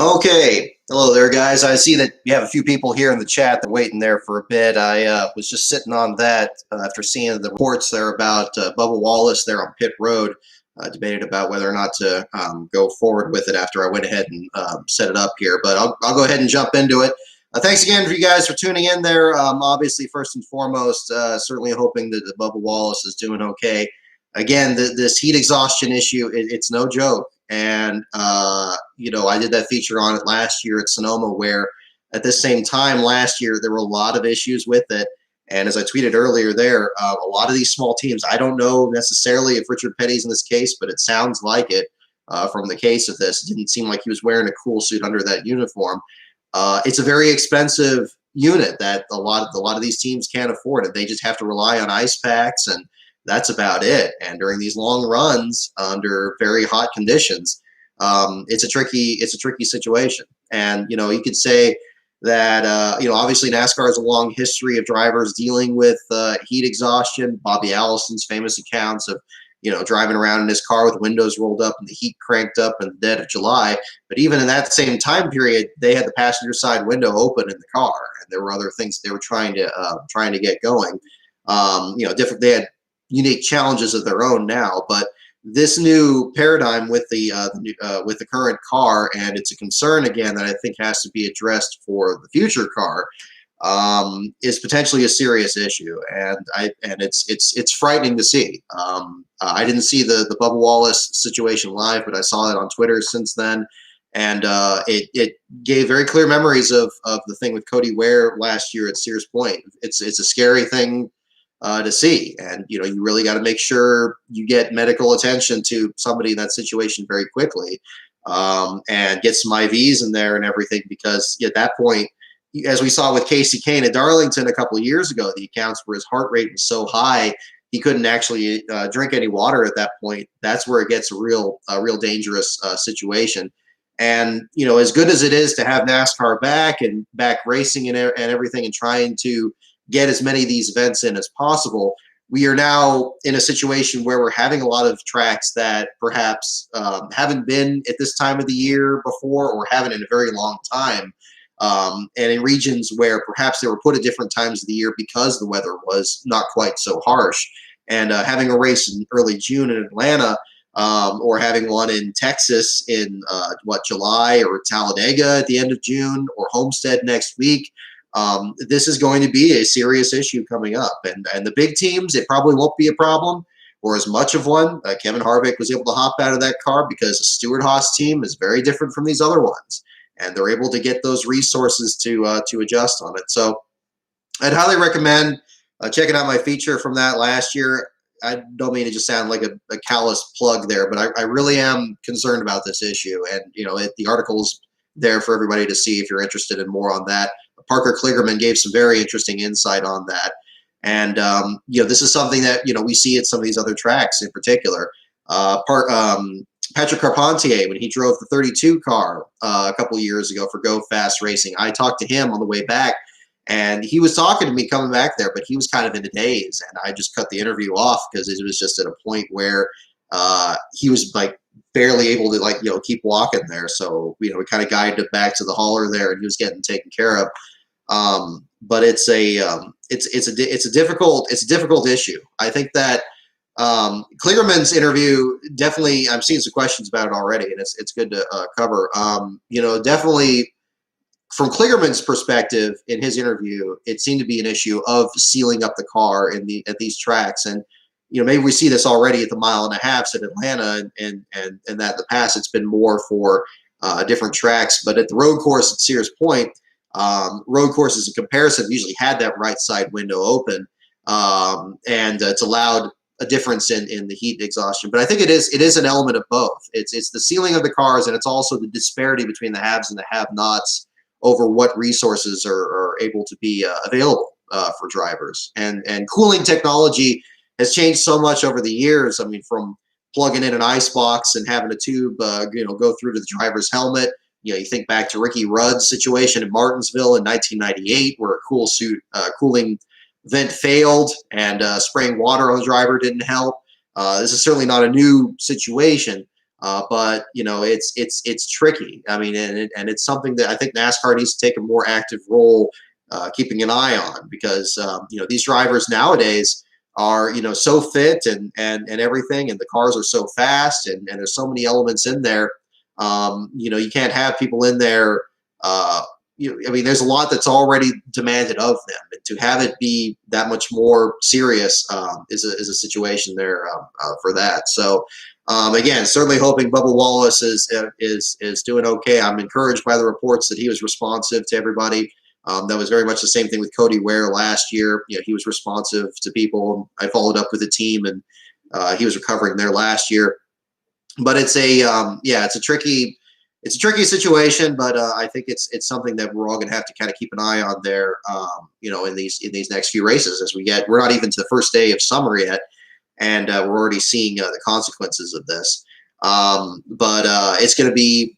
Okay. Hello there, guys. I see that you have a few people here in the chat that are waiting there for a bit. I was just sitting on that after seeing the reports there about Bubba Wallace there on pit road. Debated about whether or not to go forward with it after I went ahead and set it up here. But I'll go ahead and jump into it. Thanks again for you guys for tuning in there. Obviously, first and foremost, certainly hoping that Bubba Wallace is doing okay. Again, this heat exhaustion issue, it's no joke. And, I did that feature on it last year at Sonoma, where at the same time last year, there were a lot of issues with it. And as I tweeted earlier there, a lot of these small teams, I don't know necessarily if Richard Petty's in this case, but it sounds like it from the case of this. It didn't seem like he was wearing a cool suit under that uniform. It's a very expensive unit that a lot of these teams can't afford it. They just have to rely on ice packs, and that's about it. And during these long runs under very hot conditions, it's a tricky situation. And you could say that obviously NASCAR has a long history of drivers dealing with heat exhaustion. Bobby Allison's famous accounts of driving around in his car with windows rolled up and the heat cranked up in the dead of July. But even in that same time period, they had the passenger side window open in the car, and there were other things they were trying to get going. Different. They had unique challenges of their own now, but this new paradigm with the current car, and it's a concern again that I think has to be addressed for the future car, is potentially a serious issue, and it's frightening to see. I didn't see the Bubba Wallace situation live, but I saw it on Twitter since then, and it gave very clear memories of the thing with Cody Ware last year at Sears Point. It's a scary thing to see, and you really got to make sure you get medical attention to somebody in that situation very quickly, and get some IVs in there and everything, because at that point, as we saw with Casey Kane at Darlington a couple of years ago, the accounts where his heart rate was so high he couldn't actually drink any water at that point. That's where it gets a real dangerous situation. And as good as it is to have NASCAR back racing and everything, and trying to get as many of these events in as possible, we are now in a situation where we're having a lot of tracks that perhaps haven't been at this time of the year before, or haven't in a very long time, and in regions where perhaps they were put at different times of the year because the weather was not quite so harsh. And having a race in early June in Atlanta, or having one in Texas in July, or Talladega at the end of June, or Homestead next week, this is going to be a serious issue coming up. And the big teams, it probably won't be a problem or as much of one. Kevin Harvick was able to hop out of that car because the Stewart-Haas team is very different from these other ones, and they're able to get those resources to adjust on it. So I'd highly recommend checking out my feature from that last year. I don't mean to just sound like a callous plug there, but I really am concerned about this issue. And, the article's there for everybody to see if you're interested in more on that. Parker Kligerman gave some very interesting insight on that. And, this is something that, we see at some of these other tracks in particular. Patrick Carpentier, when he drove the 32 car a couple years ago for Go Fast Racing, I talked to him on the way back, and he was talking to me coming back there, but he was kind of in a daze, and I just cut the interview off because it was just at a point where he was like barely able to keep walking there. So we kind of guided him back to the hauler there, and he was getting taken care of. But it's a difficult issue. I think that Kligerman's interview, definitely, I'm seeing some questions about it already, and it's good to cover. Definitely from Kligerman's perspective in his interview, it seemed to be an issue of sealing up the car at these tracks. And maybe we see this already at the 1.5 miles at Atlanta, and that in the past it's been more for different tracks. But at the road course at Sears Point, road courses in comparison usually had that right side window open, and it's allowed a difference in the heat exhaustion. But I think it is an element of both. It's the sealing of the cars, and it's also the disparity between the haves and the have-nots over what resources are able to be available for drivers. And cooling technology has changed so much over the years. I mean, from plugging in an ice box and having a tube go through to the driver's helmet. You think back to Ricky Rudd's situation in Martinsville in 1998, where a cooling vent failed, and spraying water on the driver didn't help. This is certainly not a new situation, But it's tricky. I mean, and it's something that I think NASCAR needs to take a more active role, keeping an eye on, because these drivers nowadays are so fit and everything, and the cars are so fast, and there's so many elements in there. You can't have people in there. I mean, there's a lot that's already demanded of them, and to have it be that much more serious is a situation there for that. So again, certainly hoping Bubba Wallace is doing okay. I'm encouraged by the reports that he was responsive to everybody. That was very much the same thing with Cody Ware last year. He was responsive to people. I followed up with the team, and he was recovering there last year. But it's a tricky situation. But I think it's something that we're all going to have to kind of keep an eye on there. In these next few races, as we're not even to the first day of summer yet, and we're already seeing the consequences of this. But it's going to be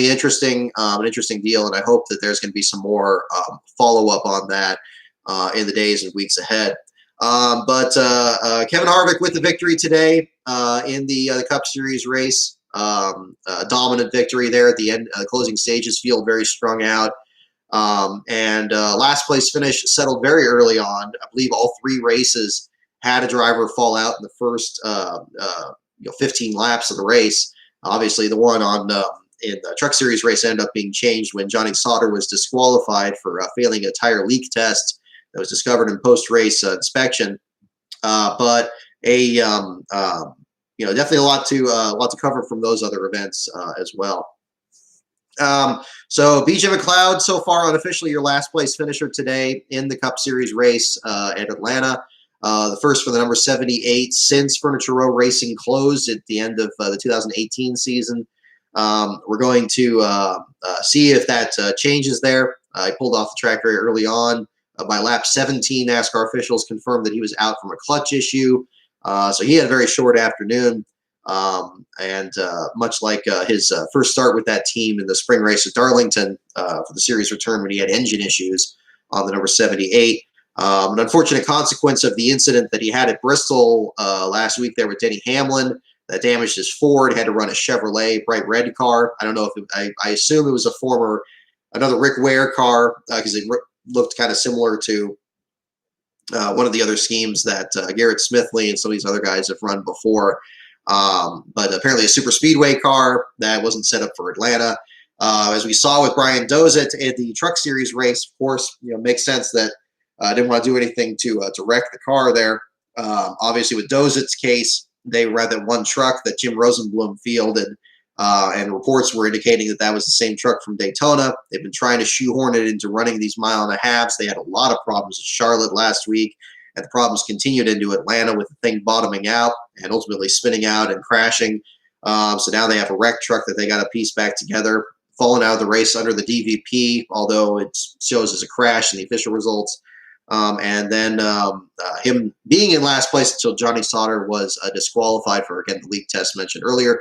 interesting, an interesting deal, and I hope that there's going to be some more follow up on that in the days and weeks ahead. But Kevin Harvick with the victory today in the Cup Series race. Dominant victory there at the end, closing stages. Field very strung out. And last place finish settled very early on. I believe all 3 races had a driver fall out in the first 15 laps of the race. Obviously, the one in the Truck Series race ended up being changed when Johnny Sauter was disqualified for failing a tire leak test that was discovered in post-race inspection. But definitely a lot to cover from those other events as well. So BJ McLeod, so far unofficially your last place finisher today in the Cup Series race at Atlanta. The first for the number 78 since Furniture Row Racing closed at the end of the 2018 season. We're going to see if that changes there. He pulled off the track very early on. By lap 17, NASCAR officials confirmed that he was out from a clutch issue. So he had a very short afternoon. And much like his first start with that team in the spring race at Darlington for the series return when he had engine issues on the number 78. An unfortunate consequence of the incident that he had at Bristol last week there with Denny Hamlin that damaged his Ford. He had to run a Chevrolet bright red car. I don't know if I assume it was another Rick Ware car because it looked kind of similar to one of the other schemes that Garrett Smithley and some of these other guys have run before. But apparently a super speedway car that wasn't set up for Atlanta. As we saw with Brian Dozet at the Truck Series race, of course, makes sense that didn't want to do anything to wreck the car there. Obviously, with Dozet's case, they ran that one truck that Jim Rosenblum fielded, and reports were indicating that was the same truck from Daytona. They've been trying to shoehorn it into running these mile-and-a-halves. They had a lot of problems at Charlotte last week, and the problems continued into Atlanta with the thing bottoming out and ultimately spinning out and crashing. So now they have a wrecked truck that they got to piece back together, fallen out of the race under the DVP, although it shows as a crash in the official results. And then him being in last place until Johnny Sauter was disqualified for, again, the leak test mentioned earlier.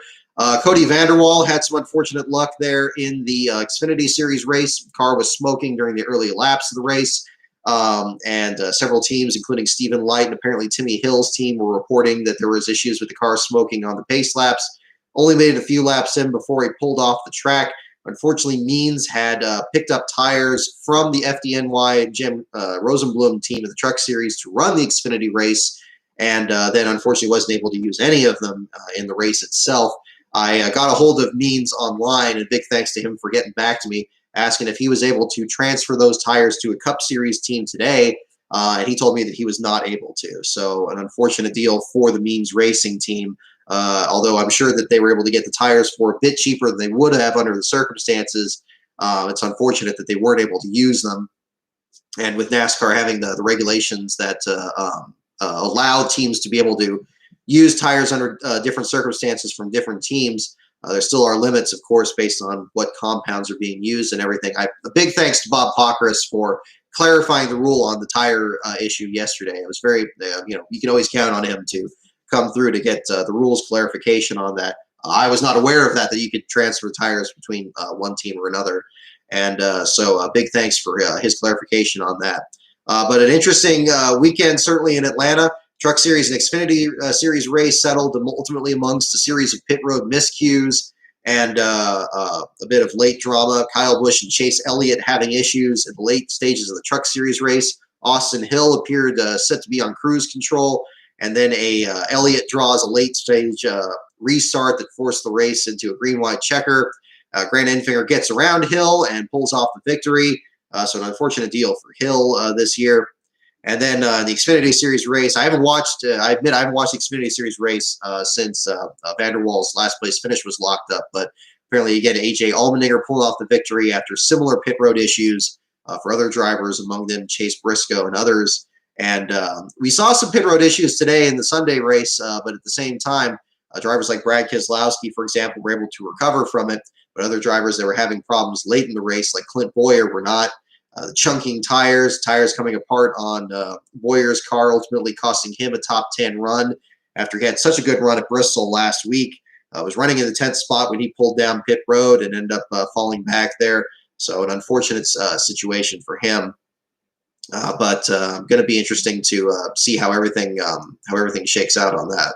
Cody Vanderwall had some unfortunate luck there in the Xfinity Series race. The car was smoking during the early laps of the race. And several teams, including Stephen Light and apparently Timmy Hill's team, were reporting that there was issues with the car smoking on the pace laps. Only made it a few laps in before he pulled off the track. Unfortunately, Means had picked up tires from the FDNY Jim Rosenblum team of the Truck Series to run the Xfinity race, and then unfortunately wasn't able to use any of them in the race itself. I got a hold of Means online, and big thanks to him for getting back to me, asking if he was able to transfer those tires to a Cup Series team today, and he told me that he was not able to. So an unfortunate deal for the Means Racing team. Although I'm sure that they were able to get the tires for a bit cheaper than they would have under the circumstances. It's unfortunate that they weren't able to use them. And with NASCAR having the regulations that allow teams to be able to use tires under different circumstances from different teams, there still are limits, of course, based on what compounds are being used and everything. A big thanks to Bob Pockris for clarifying the rule on the tire issue yesterday. It was very, you can always count on him to come through to get the rules clarification on that. I was not aware of that you could transfer tires between one team or another. And so big thanks for his clarification on that. But an interesting weekend, certainly in Atlanta. Truck Series and Xfinity Series race settled ultimately amongst a series of pit road miscues and a bit of late drama. Kyle Busch and Chase Elliott having issues in the late stages of the Truck Series race. Austin Hill appeared set to be on cruise control, and then Elliott draws a late stage restart that forced the race into a green-white checker. Grant Enfinger gets around Hill and pulls off the victory. So an unfortunate deal for Hill this year. And then the Xfinity Series race, I admit I haven't watched the Xfinity Series race since Van der Waals' last place finish was locked up. But apparently, again, A.J. Allmendinger pulled off the victory after similar pit road issues for other drivers, among them Chase Briscoe and others. And we saw some pit road issues today in the Sunday race, but at the same time, drivers like Brad Keselowski, for example, were able to recover from it. But other drivers that were having problems late in the race, like Clint Bowyer, were not. The chunking tires coming apart on Boyer's car, ultimately costing him a top 10 run after he had such a good run at Bristol last week. Was running in the 10th spot when he pulled down pit road and ended up falling back there. So an unfortunate situation for him. But going to be interesting to see how everything shakes out on that.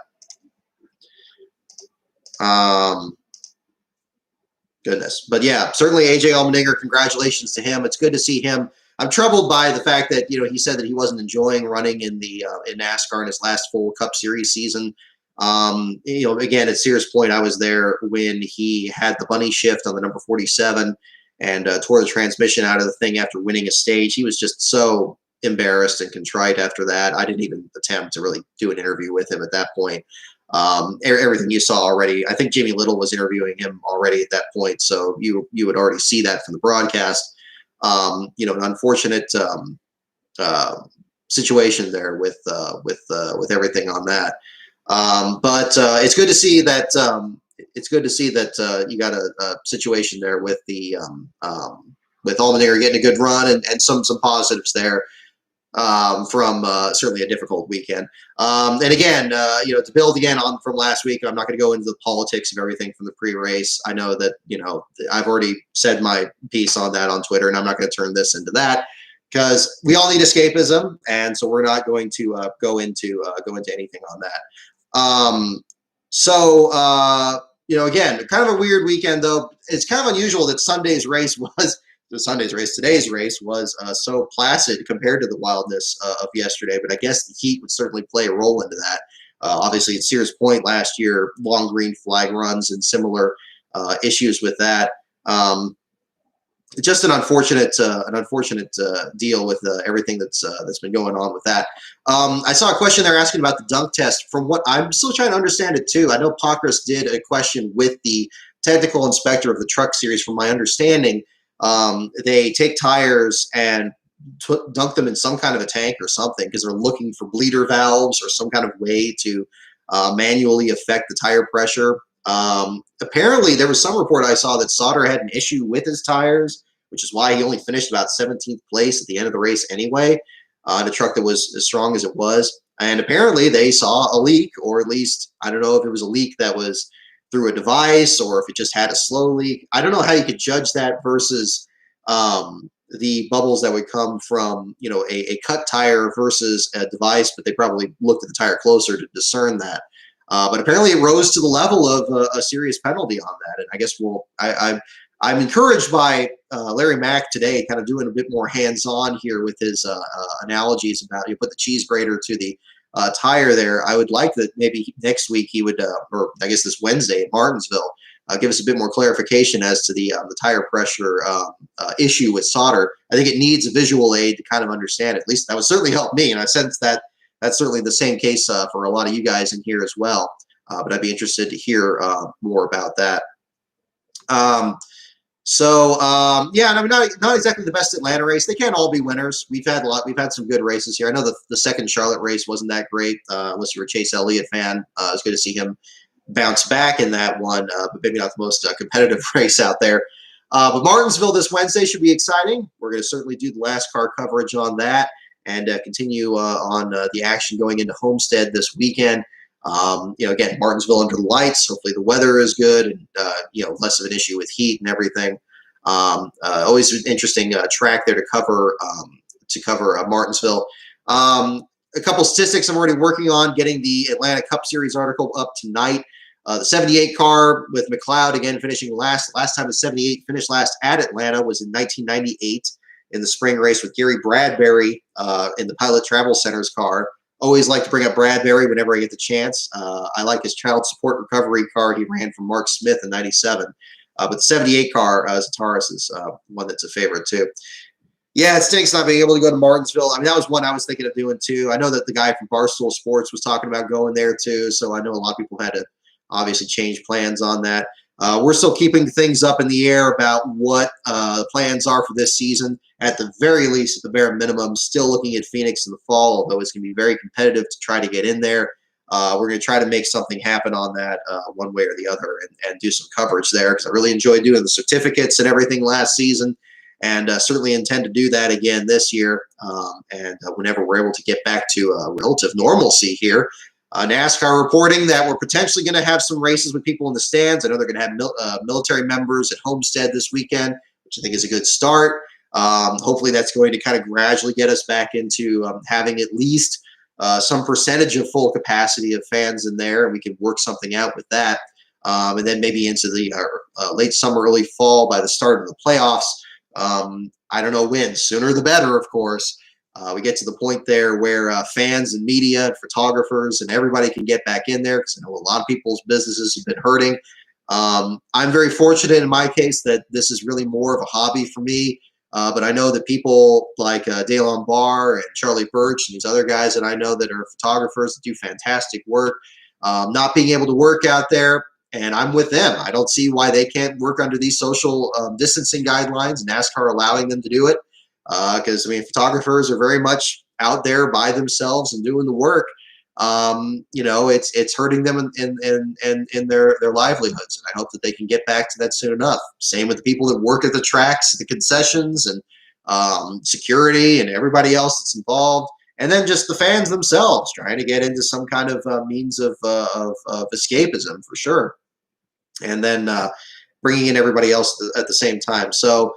Goodness. But yeah, certainly A.J. Allmendinger, congratulations to him. It's good to see him. I'm troubled by the fact that, he said that he wasn't enjoying running in NASCAR in his last full Cup Series season. Again, at Sears Point, I was there when he had the bunny shift on the number 47 and tore the transmission out of the thing after winning a stage. He was just so embarrassed and contrite after that. I didn't even attempt to really do an interview with him at that point. Everything you saw already, I think Jimmy Little was interviewing him already at that point, so you would already see that from the broadcast. An unfortunate situation there with everything on that. But it's good to see that. You got a situation there with with Allmendinger getting a good run and some positives there. From certainly a difficult weekend. And again, to build again on from last week, I'm not going to go into the politics of everything from the pre-race. I know that, I've already said my piece on that on Twitter, and I'm not going to turn this into that because we all need escapism. And so we're not going to go into anything on that. Again, kind of a weird weekend, though. It's kind of unusual that today's race was so placid compared to the wildness of yesterday, but I guess the heat would certainly play a role into that. Obviously, at Sears Point last year, long green flag runs and similar issues with that. Just an unfortunate deal with everything that's been going on with that. I saw a question there asking about the dunk test. From what I'm still trying to understand it too. I know Pockrass did a question with the technical inspector of the Truck Series. From my understanding, they take tires and dunk them in some kind of a tank or something because they're looking for bleeder valves or some kind of way to manually affect the tire pressure. Apparently, there was some report I saw that Sauter had an issue with his tires, which is why he only finished about 17th place at the end of the race anyway, in a truck that was as strong as it was. And apparently, they saw a leak, or at least, I don't know if it was a leak that was through a device or if it just had a slow leak. I don't know how you could judge that versus the bubbles that would come from, a cut tire versus a device, but they probably looked at the tire closer to discern that. But apparently it rose to the level of a serious penalty on that. And I guess I'm encouraged by Larry Mack today kind of doing a bit more hands-on here with his analogies about you put the cheese grater to the tire there. I would like that maybe next week he would, or I guess this Wednesday at Martinsville, give us a bit more clarification as to the tire pressure issue with Sauter. I think it needs a visual aid to kind of understand it. At least that would certainly help me, and I sense that that's certainly the same case for a lot of you guys in here as well. But I'd be interested to hear more about that. Yeah, and I mean, not exactly the best Atlanta race. They can't all be winners. We've had some good races here. I know the second Charlotte race wasn't that great, unless you were a Chase Elliott fan. It was good to see him bounce back in that one, but maybe not the most competitive race out there. But Martinsville this Wednesday should be exciting. We're going to certainly do the last car coverage on that and continue on the action going into Homestead this weekend. Again, Martinsville under the lights. Hopefully the weather is good and, less of an issue with heat and everything. Always an interesting track there to cover Martinsville. a couple statistics I'm already working on, getting the Atlanta Cup Series article up tonight. The 78 car with McLeod, again, finishing last. Last time the 78 finished last at Atlanta was in 1998 in the spring race with Gary Bradbury in the Pilot Travel Center's car. Always like to bring up Bradbury whenever I get the chance. I like his child support recovery car he ran from Mark Smith in 97. But the 78 car, Zataris, is one that's a favorite too. Yeah, it stinks not being able to go to Martinsville. I mean, that was one I was thinking of doing too. I know that the guy from Barstool Sports was talking about going there too, so I know a lot of people had to obviously change plans on that. We're still keeping things up in the air about what the plans are for this season. At the very least, at the bare minimum, still looking at Phoenix in the fall, although it's going to be very competitive to try to get in there. We're going to try to make something happen on that one way or the other and do some coverage there because I really enjoyed doing the certificates and everything last season. And certainly intend to do that again this year. And whenever we're able to get back to relative normalcy here. NASCAR reporting that we're potentially going to have some races with people in the stands. I know they're going to have military members at Homestead this weekend, which I think is a good start. Hopefully that's going to kind of gradually get us back into having at least some percentage of full capacity of fans in there, and we can work something out with that. And then maybe into the late summer, early fall by the start of the playoffs. I don't know when. Sooner the better, of course. We get to the point there where fans and media and photographers and everybody can get back in there because I know a lot of people's businesses have been hurting. I'm very fortunate in my case that this is really more of a hobby for me. But I know that people like Dalen Barr and Charlie Birch and these other guys that I know that are photographers that do fantastic work, not being able to work out there. And I'm with them. I don't see why they can't work under these social distancing guidelines, NASCAR allowing them to do it. Because, I mean, photographers are very much out there by themselves and doing the work. You know, it's hurting them in their livelihoods. And I hope that they can get back to that soon enough. Same with the people that work at the tracks, the concessions, and security and everybody else that's involved. And then just the fans themselves trying to get into some kind of means of escapism for sure. And then bringing in everybody else at the same time. So,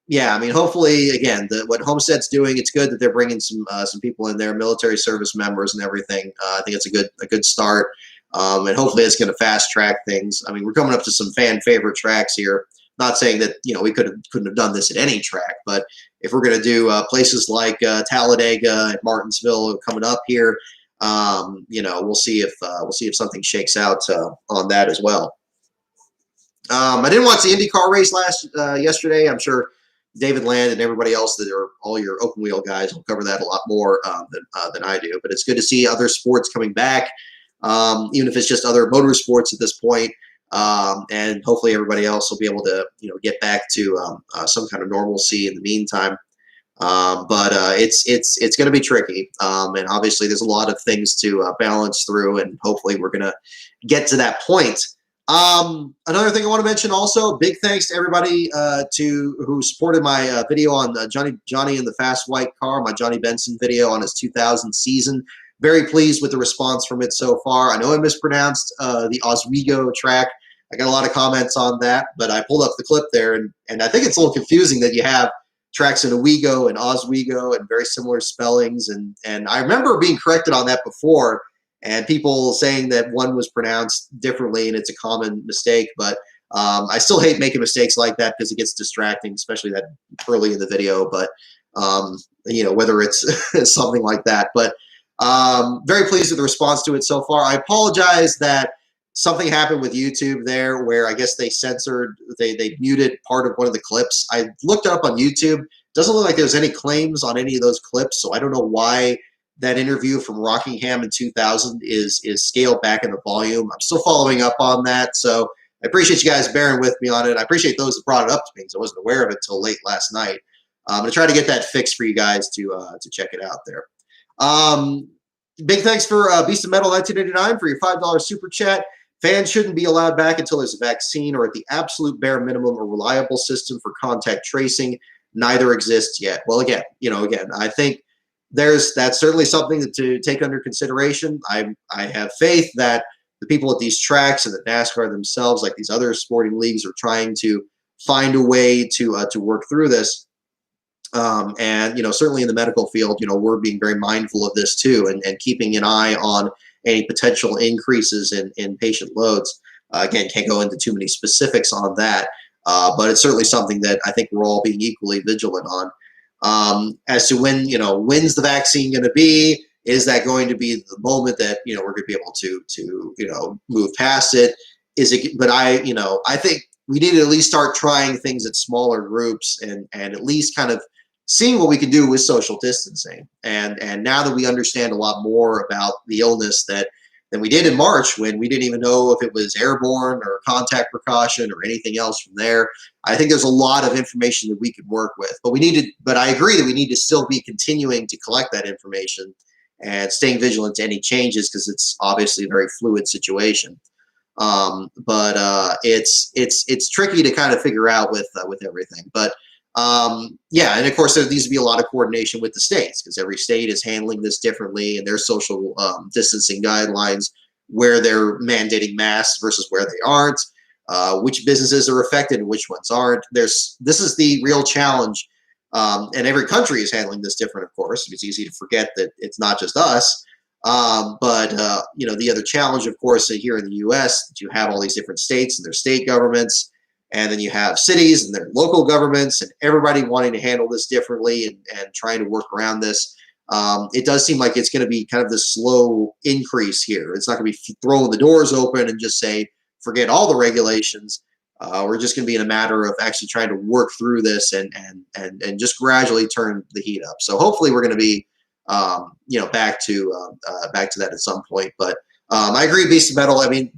yeah, I mean, hopefully, again, what Homestead's doing, it's good that they're bringing some people in there, military service members and everything. I think it's a good start, and hopefully it's going to fast track things. I mean, we're coming up to some fan favorite tracks here. Not saying that we couldn't have done this at any track, but if we're going to do places like Talladega and Martinsville coming up here, we'll see if something shakes out on that as well. I didn't watch the IndyCar race yesterday. I'm sure David Land and everybody else that are all your open wheel guys will cover that a lot more than I do. But it's good to see other sports coming back, even if it's just other motorsports at this point. And hopefully everybody else will be able to get back to some kind of normalcy in the meantime. But it's going to be tricky, and obviously there's a lot of things to balance through, and hopefully we're going to get to that point. Another thing I want to mention also, big thanks to everybody who supported my video on Johnny in the Fast White Car, my Johnny Benson video on his 2000 season. Very pleased with the response from it so far. I know I mispronounced the Oswego track. I got a lot of comments on that, but I pulled up the clip there, and I think it's a little confusing that you have tracks in Owego and Oswego and very similar spellings. And I remember being corrected on that before, and people saying that one was pronounced differently, and it's a common mistake. But I still hate making mistakes like that because it gets distracting, especially that early in the video. But whether it's something like that. But very pleased with the response to it so far. I apologize that something happened with YouTube there where I guess they muted part of one of the clips. I looked up on YouTube. Doesn't look like there's any claims on any of those clips, so I don't know why that interview from Rockingham in 2000 is scaled back in the volume. I'm still following up on that, so I appreciate you guys bearing with me on it. I appreciate those that brought it up to me because I wasn't aware of it until late last night. I'm going to try to get that fixed for you guys to check it out there. Big thanks for Beast of Metal 1989 for your $5 super chat. Fans shouldn't be allowed back until there's a vaccine or at the absolute bare minimum a reliable system for contact tracing. Neither exists yet. Well, again, I think that's certainly something to take under consideration. I have faith that the people at these tracks and the NASCAR themselves, like these other sporting leagues, are trying to find a way to work through this. And certainly in the medical field, we're being very mindful of this too, and keeping an eye on any potential increases in patient loads. Again, can't go into too many specifics on that, but it's certainly something that I think we're all being equally vigilant on. As to when's the vaccine going to be? Is that going to be the moment that we're going to be able to move past it? Is it? But I think we need to at least start trying things at smaller groups and at least kind of seeing what we can do with social distancing. And now that we understand a lot more about the illness than we did in March, when we didn't even know if it was airborne or contact precaution or anything else from there, I think there's a lot of information that we could work with. But I agree that we need to still be continuing to collect that information and staying vigilant to any changes, because it's obviously a very fluid situation. But it's tricky to kind of figure out with everything. But yeah, and of course there needs to be a lot of coordination with the states, because every state is handling this differently, and their social distancing guidelines, where they're mandating masks versus where they aren't, which businesses are affected and which ones aren't. This is the real challenge, and every country is handling this different. Of course, it's easy to forget that it's not just us. But the other challenge, of course, here in the U.S., that you have all these different states and their state governments, and then you have cities and their local governments, and everybody wanting to handle this differently and trying to work around this. It does seem like it's going to be kind of this slow increase here. It's not going to be throwing the doors open and just say, forget all the regulations. We're just going to be in a matter of actually trying to work through this and just gradually turn the heat up. So hopefully we're going to be back to that at some point. But I agree, Beast of Metal. I mean,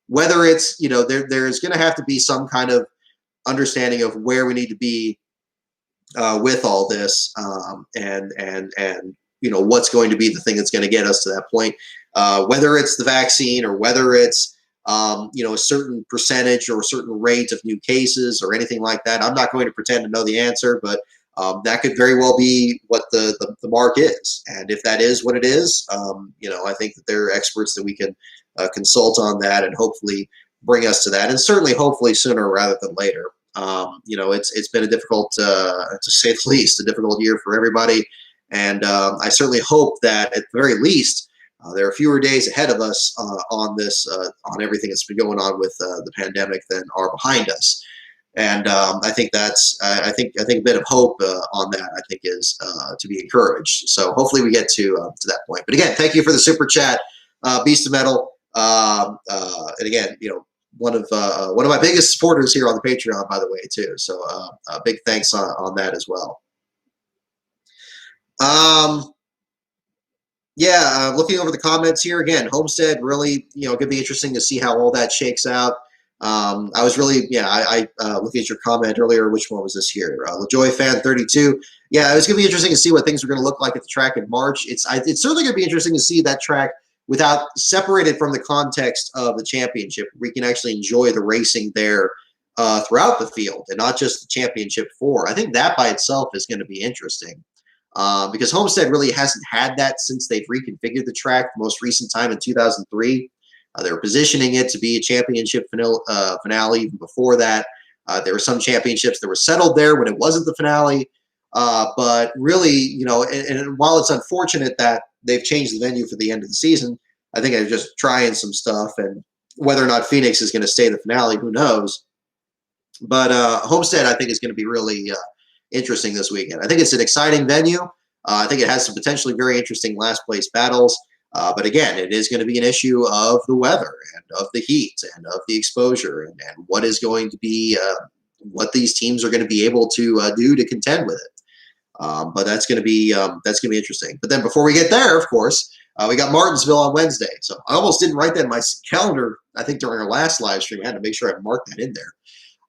whether it's there's going to have to be some kind of understanding of where we need to be with all this, and what's going to be the thing that's going to get us to that point. Whether it's the vaccine, or whether it's a certain percentage or a certain rate of new cases or anything like that. I'm not going to pretend to know the answer, but that could very well be what the mark is. And if that is what it is, I think that there are experts that we can consult on that and hopefully bring us to that. And certainly, hopefully sooner rather than later. It's been a difficult, to say the least, a difficult year for everybody. And I certainly hope that at the very least, there are fewer days ahead of us on this, on everything that's been going on with the pandemic than are behind us. And I think I think a bit of hope on that, I think, is to be encouraged. So hopefully we get to that point. But again, thank you for the super chat, Beast of Metal. And again, one of my biggest supporters here on the Patreon, by the way, too. So big thanks on that as well. Yeah, looking over the comments here again, Homestead, really, going to be interesting to see how all that shakes out. I was really, I looked at your comment earlier. Which one was this here? LaJoy Fan 32. Yeah, it was going to be interesting to see what things were going to look like at the track in March. It's certainly going to be interesting to see that track without separated from the context of the championship. We can actually enjoy the racing there throughout the field, and not just the championship 4. I think that by itself is going to be interesting. Because Homestead really hasn't had that since they've reconfigured the track. The most recent time in 2003, they were positioning it to be a championship finale. Even before that, there were some championships that were settled there when it wasn't the finale. But really, and while it's unfortunate that they've changed the venue for the end of the season, I think they're just trying some stuff. And whether or not Phoenix is going to stay the finale, who knows? But Homestead, I think, is going to be really interesting this weekend. I think it's an exciting venue. I think it has some potentially very interesting last place battles. But again, it is going to be an issue of the weather and of the heat and of the exposure and what is going to be, what these teams are going to be able to do to contend with it. But that's going to be interesting. But then before we get there, of course, we got Martinsville on Wednesday. So I almost didn't write that in my calendar. I think during our last live stream, I had to make sure I marked that in there.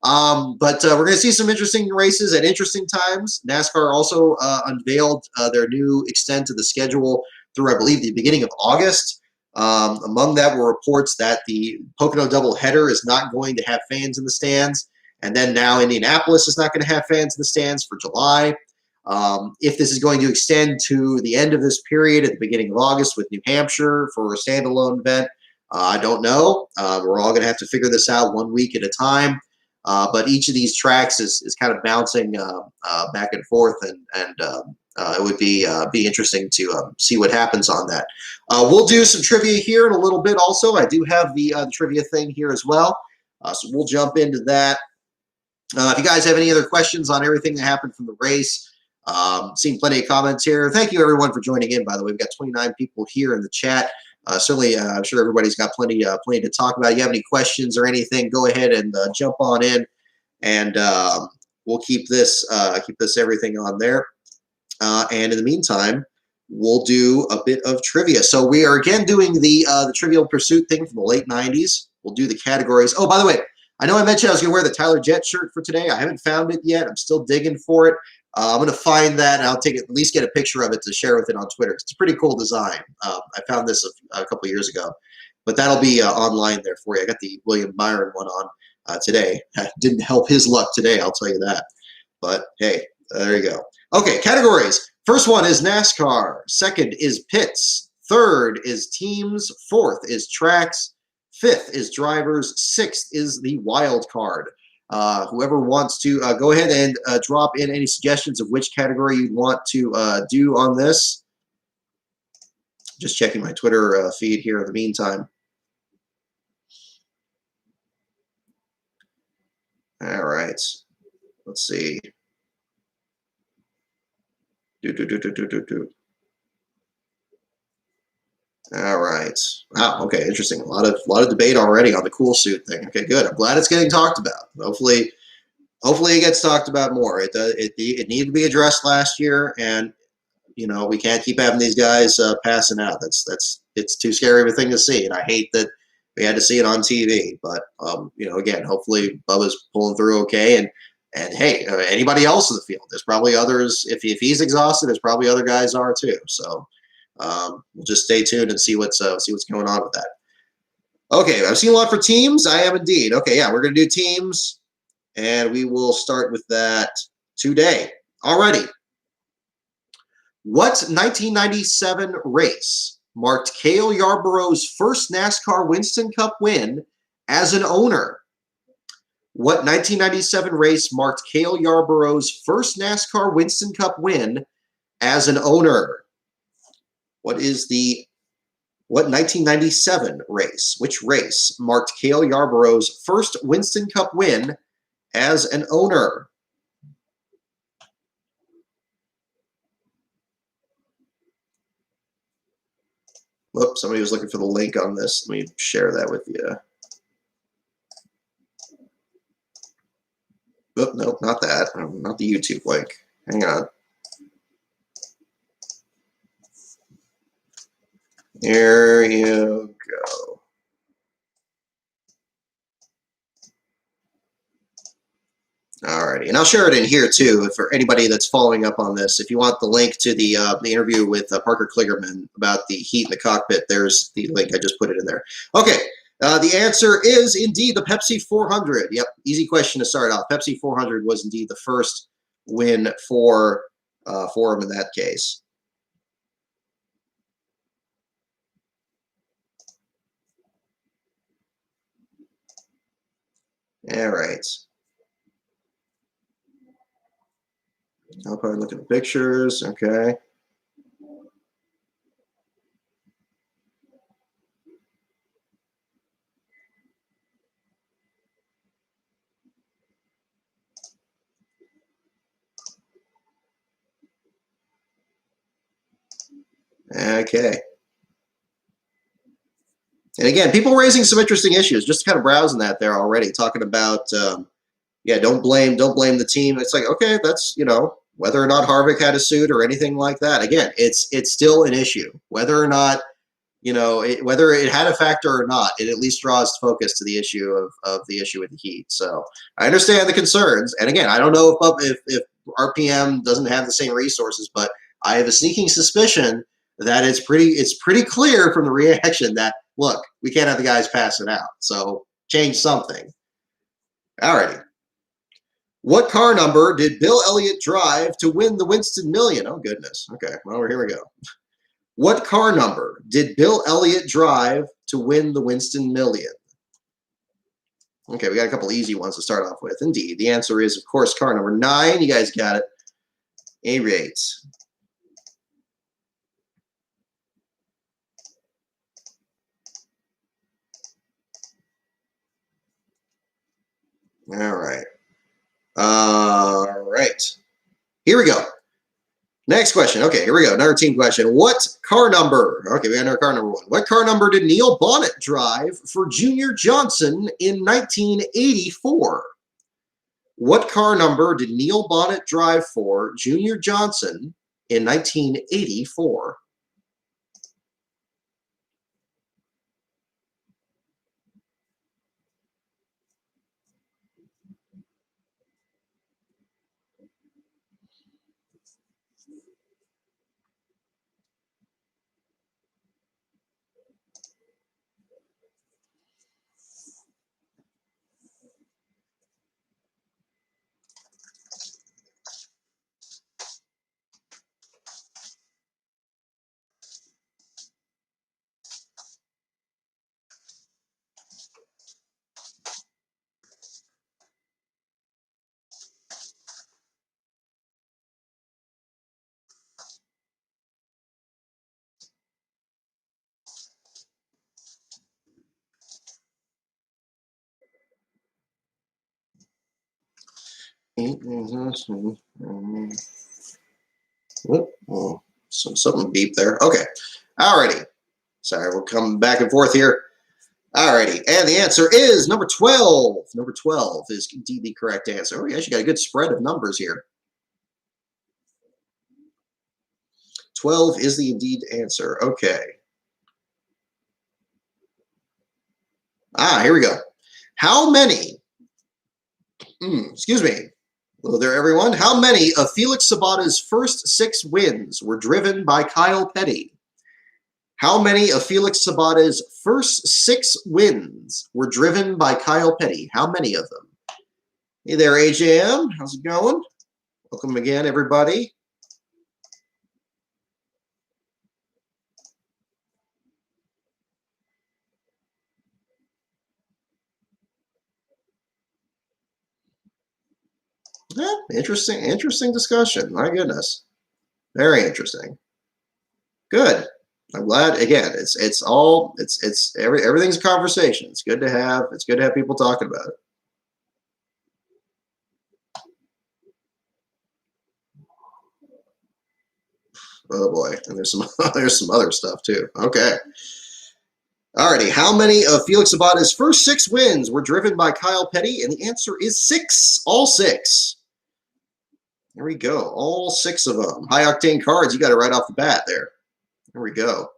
But we're going to see some interesting races at interesting times. NASCAR also unveiled their new extent to the schedule through, I believe, the beginning of August. Among that were reports that the Pocono doubleheader is not going to have fans in the stands. And then now Indianapolis is not going to have fans in the stands for July. If this is going to extend to the end of this period at the beginning of August with New Hampshire for a standalone event, I don't know. We're all going to have to figure this out 1 week at a time. But each of these tracks is kind of bouncing back and forth, and it would be interesting to see what happens on that. We'll do some trivia here in a little bit. Also, I do have the trivia thing here as well, so we'll jump into that. If you guys have any other questions on everything that happened from the race, seeing plenty of comments here. Thank you everyone for joining in. By the way, we've got 29 people here in the chat. Certainly, I'm sure everybody's got plenty to talk about. If you have any questions or anything, go ahead and jump on in, and we'll keep this everything on there. And in the meantime, we'll do a bit of trivia. So we are again doing the Trivial Pursuit thing from the late 90s. We'll do the categories. Oh, by the way, I know I mentioned I was going to wear the Tyler Jett shirt for today. I haven't found it yet. I'm still digging for it. I'm going to find that, and I'll at least get a picture of it to share with it on Twitter. It's a pretty cool design. I found this a couple years ago, but that'll be online there for you. I got the William Byron one on today. Didn't help his luck today, I'll tell you that. But hey, there you go. Okay, categories. First one is NASCAR. Second is pits. Third is teams. Fourth is tracks. Fifth is drivers. Sixth is the wild card. Whoever wants to go ahead and drop in any suggestions of which category you'd want to do on this. Just checking my Twitter feed here in the meantime. All right. Let's see. All right. Wow. Okay. Interesting. A lot of debate already on the cool suit thing. Okay. Good. I'm glad it's getting talked about. Hopefully it gets talked about more. It needed to be addressed last year, and we can't keep having these guys passing out. It's too scary of a thing to see, and I hate that we had to see it on TV. But again, hopefully Bubba's pulling through okay, and hey, anybody else in the field, there's probably others. If he's exhausted, there's probably other guys are too. So we'll just stay tuned and see what's going on with that. Okay, I've seen a lot for teams. I have indeed. Okay, yeah, we're gonna do teams, and we will start with that today. Alrighty. What 1997 race marked Cale Yarborough's first NASCAR Winston Cup win as an owner? What 1997 race marked Cale Yarborough's first NASCAR Winston Cup win as an owner? What 1997 race? Which race marked Cale Yarborough's first Winston Cup win as an owner? Whoops, somebody was looking for the link on this. Let me share that with you. Oh, nope, not that. Not the YouTube link. Hang on. Here you go. Alrighty, and I'll share it in here too for anybody that's following up on this. If you want the link to the interview with Parker Kligerman about the heat in the cockpit, there's the link. I just put it in there. Okay, the answer is indeed the Pepsi 400. Yep, easy question to start off. Pepsi 400 was indeed the first win for him in that case. All right. I'll probably look at the pictures. Okay. Okay. And again, people raising some interesting issues. Just kind of browsing that there already, talking about yeah, don't blame the team. It's like, okay, that's whether or not Harvick had a suit or anything like that. Again, it's still an issue. Whether or not whether it had a factor or not, it at least draws focus to the issue of the issue with the heat. So I understand the concerns. And again, I don't know if RPM doesn't have the same resources, but I have a sneaking suspicion that it's pretty clear from the reaction that, look, we can't have the guys passing out. So change something. All righty. What car number did Bill Elliott drive to win the Winston Million? Oh, goodness. Okay, well, here we go. What car number did Bill Elliott drive to win the Winston Million? Okay, we got a couple easy ones to start off with. Indeed, the answer is, of course, car number 9. You guys got it. A8. All right. All right. Here we go. Next question. Okay, here we go. Another team question. What car number? Okay, we got another car number 1. What car number did Neil Bonnet drive for Junior Johnson in 1984? What car number did Neil Bonnet drive for Junior Johnson in 1984? Oh, something beep there. Okay. Alrighty. Sorry, we're coming back and forth here. Alrighty. And the answer is number 12. Number 12 is indeed the correct answer. Oh, you actually got a good spread of numbers here. 12 is the indeed answer. Okay. Here we go. How many, excuse me. Hello there, everyone. How many of Felix Sabata's first 6 wins were driven by Kyle Petty? How many of Felix Sabata's first 6 wins were driven by Kyle Petty? How many of them? Hey there, AJM. How's it going? Welcome again, everybody. Yeah, interesting discussion. My goodness. Very interesting. Good. I'm glad. Again, everything's a conversation. It's good to have people talking about it. Oh boy, and there's some other stuff too. Okay. Alrighty, how many of Felix Sabata's first 6 wins were driven by Kyle Petty? And the answer is 6. All 6. There we go. All 6 of them. High octane cards. You got it right off the bat there. There we go.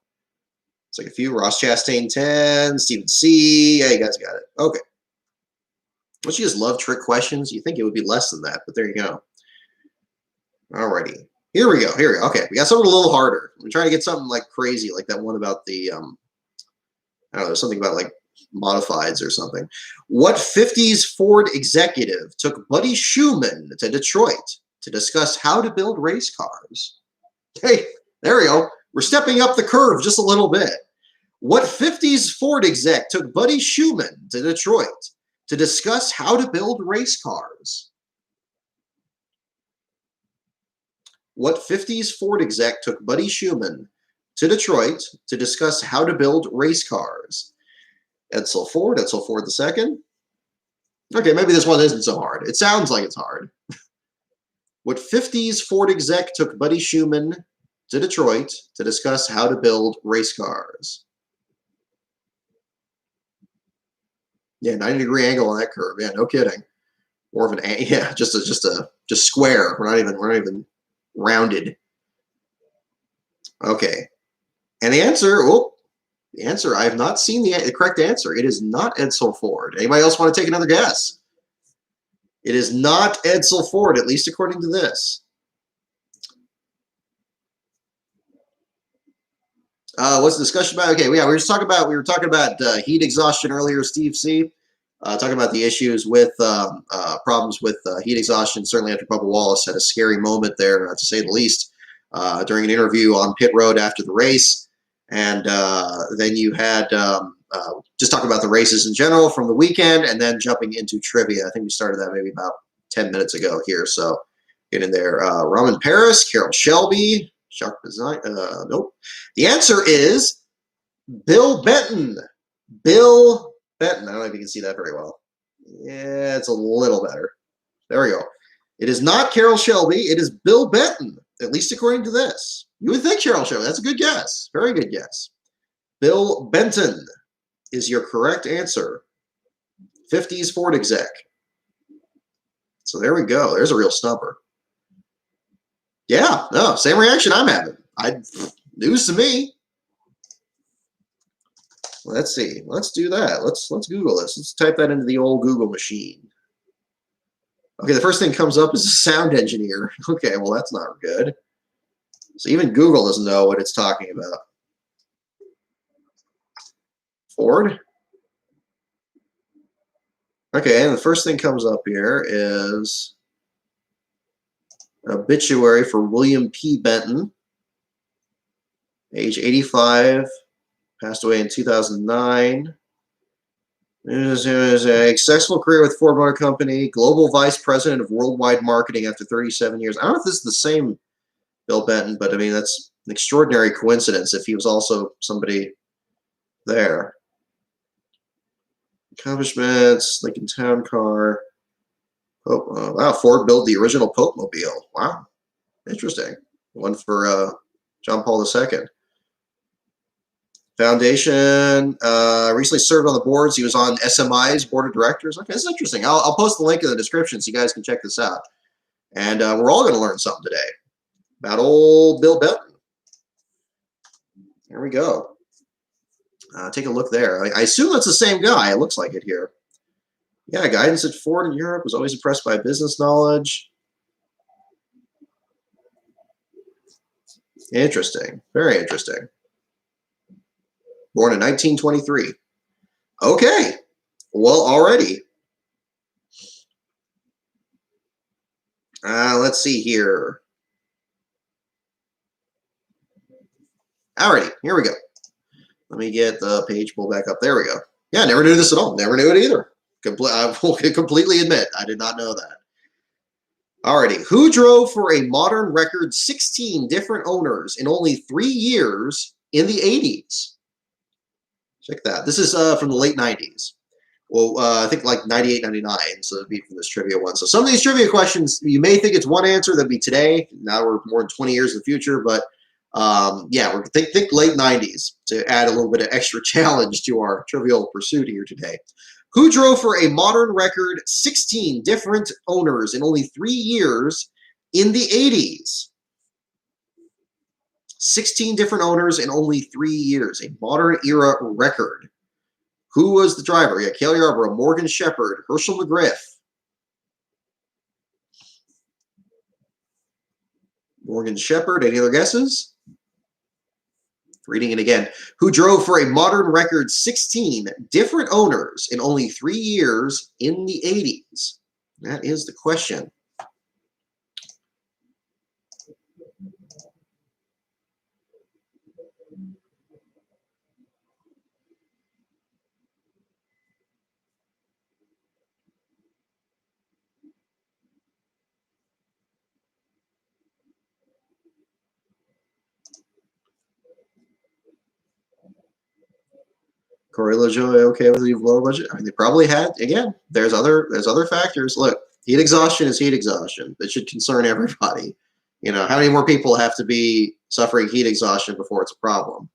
It's like a few. Ross Chastain 10, Stephen C. Yeah, you guys got it. Okay. Don't you just love trick questions? You think it would be less than that, but there you go. Alrighty. Here we go. Okay, we got something a little harder. I'm trying to get something like crazy, like that one about the I don't know, something about like modifieds or something. What 50s Ford executive took Buddy Schumann to Detroit to discuss how to build race cars? Hey, there we go. We're stepping up the curve just a little bit. What 50s Ford exec took Buddy Schumann to Detroit to discuss how to build race cars? What 50s Ford exec took Buddy Schumann to Detroit to discuss how to build race cars? Edsel Ford II. Okay, maybe this one isn't so hard. It sounds like it's hard. What 50s Ford exec took Buddy Schumann to Detroit to discuss how to build race cars? Yeah, 90-degree angle on that curve. Yeah, no kidding. More of an just square. We're not even rounded. Okay. And the answer, I have not seen the correct answer. It is not Edsel Ford. Anybody else want to take another guess? It is not Edsel Ford, at least according to this. What's the discussion about? Okay, yeah, we were talking about heat exhaustion earlier, Steve C. Talking about the issues with problems with heat exhaustion. Certainly after Bubba Wallace had a scary moment there, to say the least, during an interview on pit road after the race. And then you had just talking about the races in general from the weekend, and then jumping into trivia. I think we started that maybe about 10 minutes ago here. So get in there. Roman Paris, Carroll Shelby, Jacques Design. Nope. The answer is Bill Benton. Bill Benton. I don't know if you can see that very well. Yeah, it's a little better. There we go. It is not Carroll Shelby. It is Bill Benton, at least according to this. You would think Carroll Shelby. That's a good guess. Very good guess. Bill Benton is your correct answer. 50s Ford exec. So there we go. There's a real snubber. Yeah, no, same reaction I'm having. News to me. Let's see. Let's do that. Let's Google this. Let's type that into the old Google machine. Okay, the first thing comes up is a sound engineer. Okay, well, that's not good. So even Google doesn't know what it's talking about. Ford. Okay, and the first thing comes up here is obituary for William P. Benton, age 85, passed away in 2009. A successful career with Ford Motor Company, global vice president of worldwide marketing after 37 years. I don't know if this is the same Bill Benton, but I mean, that's an extraordinary coincidence if he was also somebody there. Accomplishments, Lincoln Town Car. Oh, wow, Ford built the original Pope Mobile. Wow, interesting. One for John Paul II. Foundation, recently served on the boards. He was on SMI's board of directors. Okay, this is interesting. I'll post the link in the description so you guys can check this out. And we're all going to learn something today about old Bill Benton. Here we go. Take a look there. I assume that's the same guy. It looks like it here. Yeah, guidance at Ford in Europe, was always impressed by business knowledge. Interesting. Very interesting. Born in 1923. Okay. Well, already. Let's see here. Alrighty, here we go. Let me get the page pulled back up. There we go. Yeah, never knew this at all. Never knew it either. I will completely admit, I did not know that. Alrighty, who drove for a modern record 16 different owners in only 3 years in the 80s? Check that. This is from the late 90s. Well, I think like 98, 99, so it'd be from this trivia one. So some of these trivia questions, you may think it's one answer, that'd be today. Now we're more than 20 years in the future, but yeah, we're think late 90s to add a little bit of extra challenge to our trivial pursuit here today. Who drove for a modern record 16 different owners in only 3 years in the 80s? 16 different owners in only 3 years, a modern era record. Who was the driver? Yeah, Cale Yarborough, Morgan Shepherd, Herschel McGriff. Morgan Shepherd, any other guesses? Reading it again. Who drove for a modern record 16 different owners in only 3 years in the 80s? That is the question. Corey LaJoie, okay with the low budget? I mean, they probably had. Again, there's other factors. Look, heat exhaustion is heat exhaustion. It should concern everybody. You know, how many more people have to be suffering heat exhaustion before it's a problem?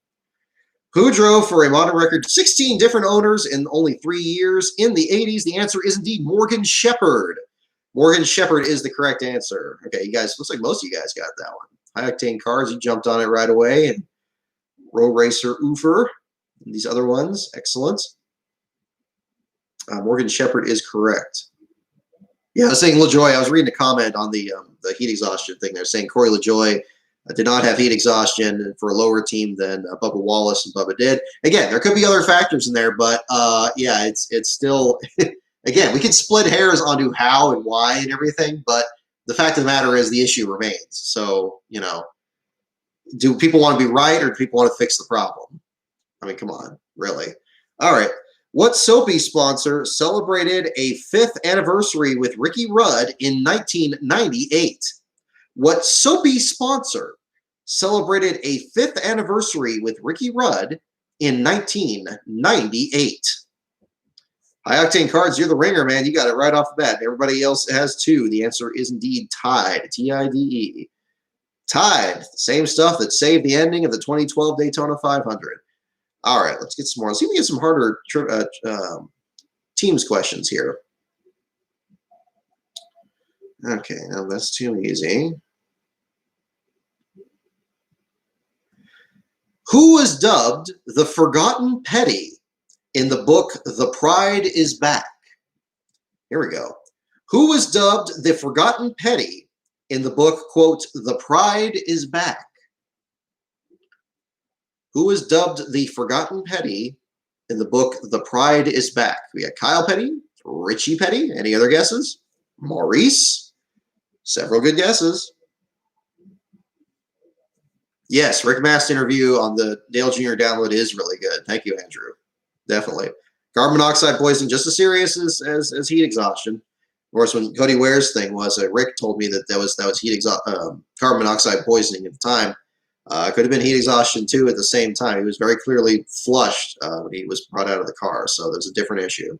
Who drove for a modern record 16 different owners in only 3 years in the 80s? The answer is indeed Morgan Shepherd. Morgan Shepherd is the correct answer. Okay, you guys, looks like most of you guys got that one. High octane cars, you jumped on it right away. And Road Racer Ufer. These other ones, excellent. Morgan Shepherd is correct. Yeah, I was saying LaJoie. I was reading a comment on the heat exhaustion thing. They're saying Corey LaJoie did not have heat exhaustion for a lower team than Bubba Wallace and Bubba did. Again, there could be other factors in there, but yeah, it's still again, we can split hairs onto how and why and everything, but the fact of the matter is the issue remains. So, you know, do people want to be right or do people want to fix the problem? I mean, come on, really. All right. What soapy sponsor celebrated a 5th anniversary with Ricky Rudd in 1998? What soapy sponsor celebrated a 5th anniversary with Ricky Rudd in 1998? High Octane Cards, you're the ringer, man. You got it right off the bat. Everybody else has 2. The answer is indeed Tide. T-I-D-E. Tide. Same stuff that saved the ending of the 2012 Daytona 500. All right, let's get some more. Let's see if we get some harder teams questions here. Okay, now that's too easy. Who was dubbed the Forgotten Petty in the book The Pride is Back? Here we go. Who was dubbed the Forgotten Petty in the book, quote, The Pride is Back? Who was dubbed the Forgotten Petty in the book The Pride is Back? We got Kyle Petty, Richie Petty. Any other guesses? Maurice? Several good guesses. Yes, Rick Mast's interview on the Dale Jr. download is really good. Thank you, Andrew. Definitely. Carbon monoxide poisoning, just as serious as heat exhaustion. Of course, when Cody Ware's thing was, Rick told me that was carbon monoxide poisoning at the time. Could have been heat exhaustion too at the same time. He was very clearly flushed when he was brought out of the car, so there's a different issue.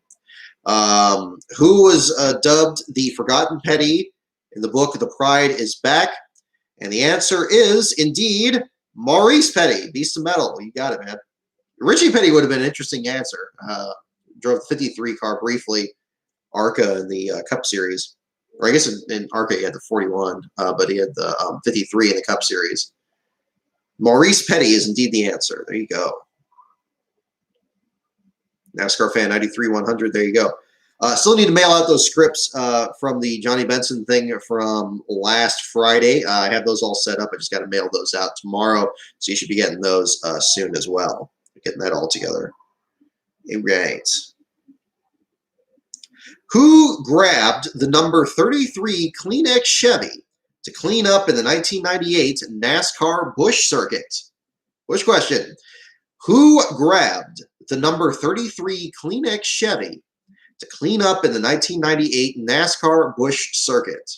Who was dubbed the Forgotten Petty in the book The Pride is Back? And the answer is indeed Maurice Petty, Beast of Metal. You got it, man. Richie Petty would have been an interesting answer. Drove the 53 car briefly, ARCA in the Cup Series. Or I guess in ARCA he had the 41, but he had the 53 in the Cup Series. Maurice Petty is indeed the answer. There you go. NASCAR fan 93-100. There you go. Still need to mail out those scripts from the Johnny Benson thing from last Friday. I have those all set up. I just got to mail those out tomorrow. So you should be getting those soon as well. Getting that all together. All right. Who grabbed the number 33 Kleenex Chevy to clean up in the 1998 NASCAR Busch circuit? Busch question. Who grabbed the number 33 Kleenex Chevy to clean up in the 1998 NASCAR Busch circuit?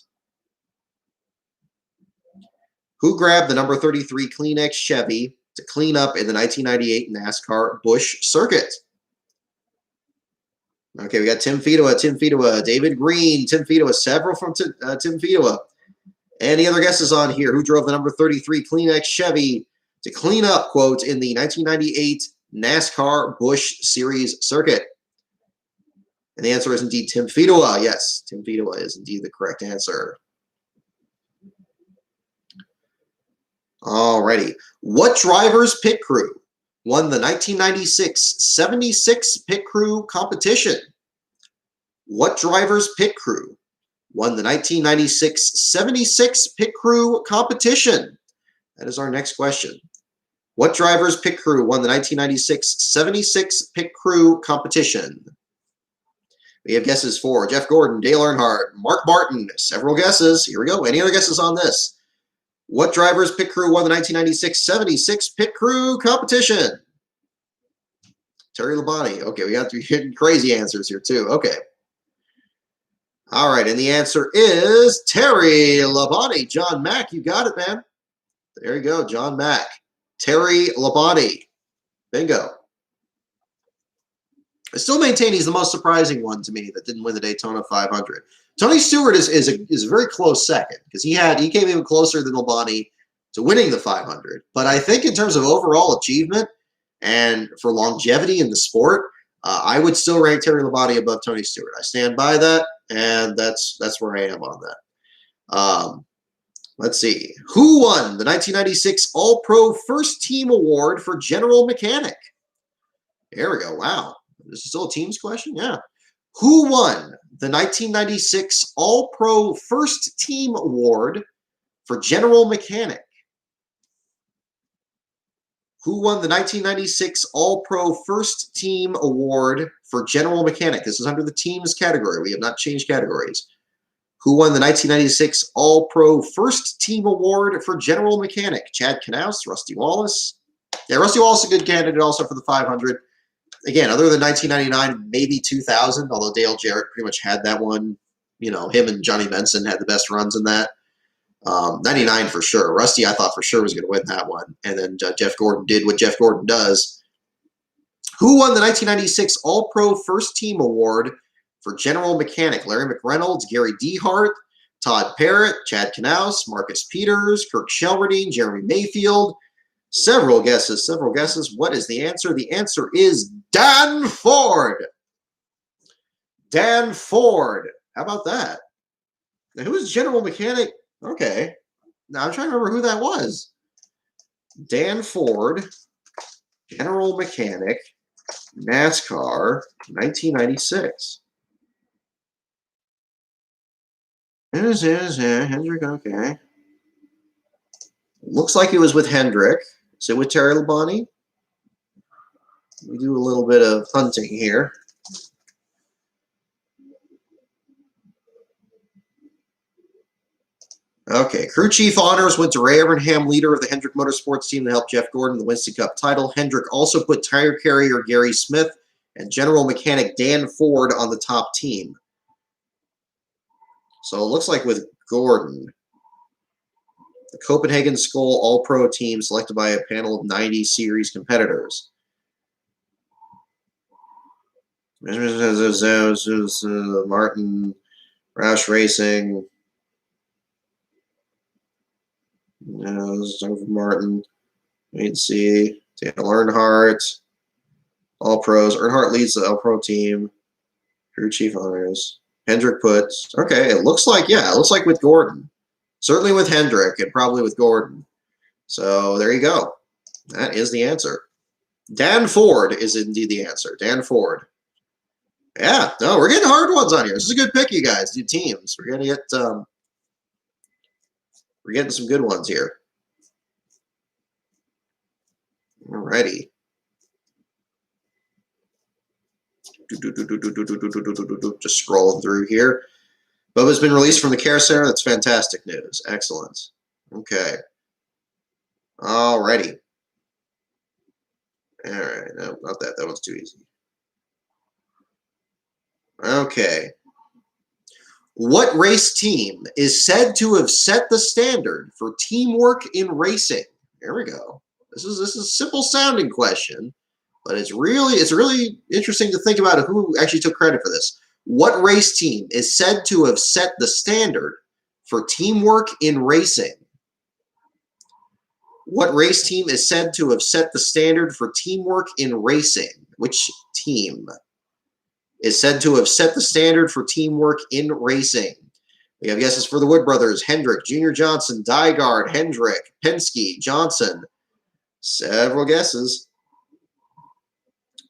Who grabbed the number 33 Kleenex Chevy to clean up in the 1998 NASCAR Busch circuit? Okay, we got Tim Fedowa, David Green, Tim Fedowa, several from Tim Fedowa. Any other guesses on here? Who drove the number 33 Kleenex Chevy to clean up, quote, in the 1998 NASCAR Busch Series circuit? And the answer is indeed Tim Fedowa. Yes, Tim Fedowa is indeed the correct answer. Alrighty. What driver's pit crew won the 1996 76 pit crew competition? What driver's pit crew won the 1996 76 pit crew competition? That is our next question. What driver's pit crew won the 1996 76 pit crew competition? We have guesses for Jeff Gordon, Dale Earnhardt, Mark Martin. Several guesses. Here we go. Any other guesses on this? What driver's pit crew won the 1996 76 pit crew competition? Terry Labonte. Okay, we got three crazy answers here too. Okay. All right, and the answer is Terry Labonte. John Mack, you got it, man. There you go, John Mack. Terry Labonte. Bingo. I still maintain he's the most surprising one to me that didn't win the Daytona 500. Tony Stewart is a very close second because he came even closer than Labonte to winning the 500. But I think in terms of overall achievement and for longevity in the sport, I would still rank Terry Labonte above Tony Stewart. I stand by that, and that's where I am on that. Let's see. Who won the 1996 All-Pro First Team Award for General Mechanic? There we go. Wow. This is still a teams question? Yeah. Who won the 1996 All-Pro First Team Award for General Mechanic? Who won the 1996 All-Pro First Team Award for General Mechanic? This is under the teams category. We have not changed categories. Who won the 1996 All-Pro First Team Award for General Mechanic? Chad Knaus, Rusty Wallace. Yeah, Rusty Wallace is a good candidate also for the 500. again, other than 1999, maybe 2000, although Dale Jarrett pretty much had that one. You know, him and Johnny Benson had the best runs in that. 99 for sure. Rusty, I thought for sure was going to win that one. And then Jeff Gordon did what Jeff Gordon does. Who won the 1996 All-Pro First Team Award for General Mechanic? Larry McReynolds, Gary Dehart, Todd Parrott, Chad Knaus, Marcus Peters, Kirk Shelmerdine, Jeremy Mayfield. Several guesses. What is the answer? The answer is Dan Ford. Dan Ford. How about that? Now, who was General Mechanic? Okay. Now I'm trying to remember who that was. Dan Ford, General Mechanic, NASCAR, 1996. Hendrick, okay. Looks like it was with Hendrick. Is it with Terry Labonte? We do a little bit of hunting here. Okay, crew chief honors went to Ray Evernham, leader of the Hendrick Motorsports team, to help Jeff Gordon the Winston Cup title. Hendrick also put tire carrier Gary Smith and general mechanic Dan Ford on the top team. So it looks like with Gordon, the Copenhagen Skull All-Pro team selected by a panel of 90 series competitors. Martin, Roush Racing. No, this is Jennifer Martin. Wait and see. Daniel Earnhardt. All pros. Earnhardt leads the All Pro team. Crew chief honors. Hendrick puts. Okay, it looks like, yeah, it looks like with Gordon. Certainly with Hendrick and probably with Gordon. So there you go. That is the answer. Dan Ford is indeed the answer. Dan Ford. Yeah, no, we're getting hard ones on here. This is a good pick, you guys. Do teams. We're gonna get we're getting some good ones here. Alrighty. Just scrolling through here. Bubba's been released from the care center. That's fantastic news. Excellent. Okay. Alrighty. All right. No, not that. That one's too easy. Okay. What race team is said to have set the standard for teamwork in racing? There we go. This is a simple sounding question, but it's really interesting to think about who actually took credit for this. What race team is said to have set the standard for teamwork in racing? What race team is said to have set the standard for teamwork in racing? Which team is said to have set the standard for teamwork in racing? We have guesses for the Wood brothers: Hendrick, Junior Johnson, Dygaard, Hendrick, Penske, Johnson. Several guesses.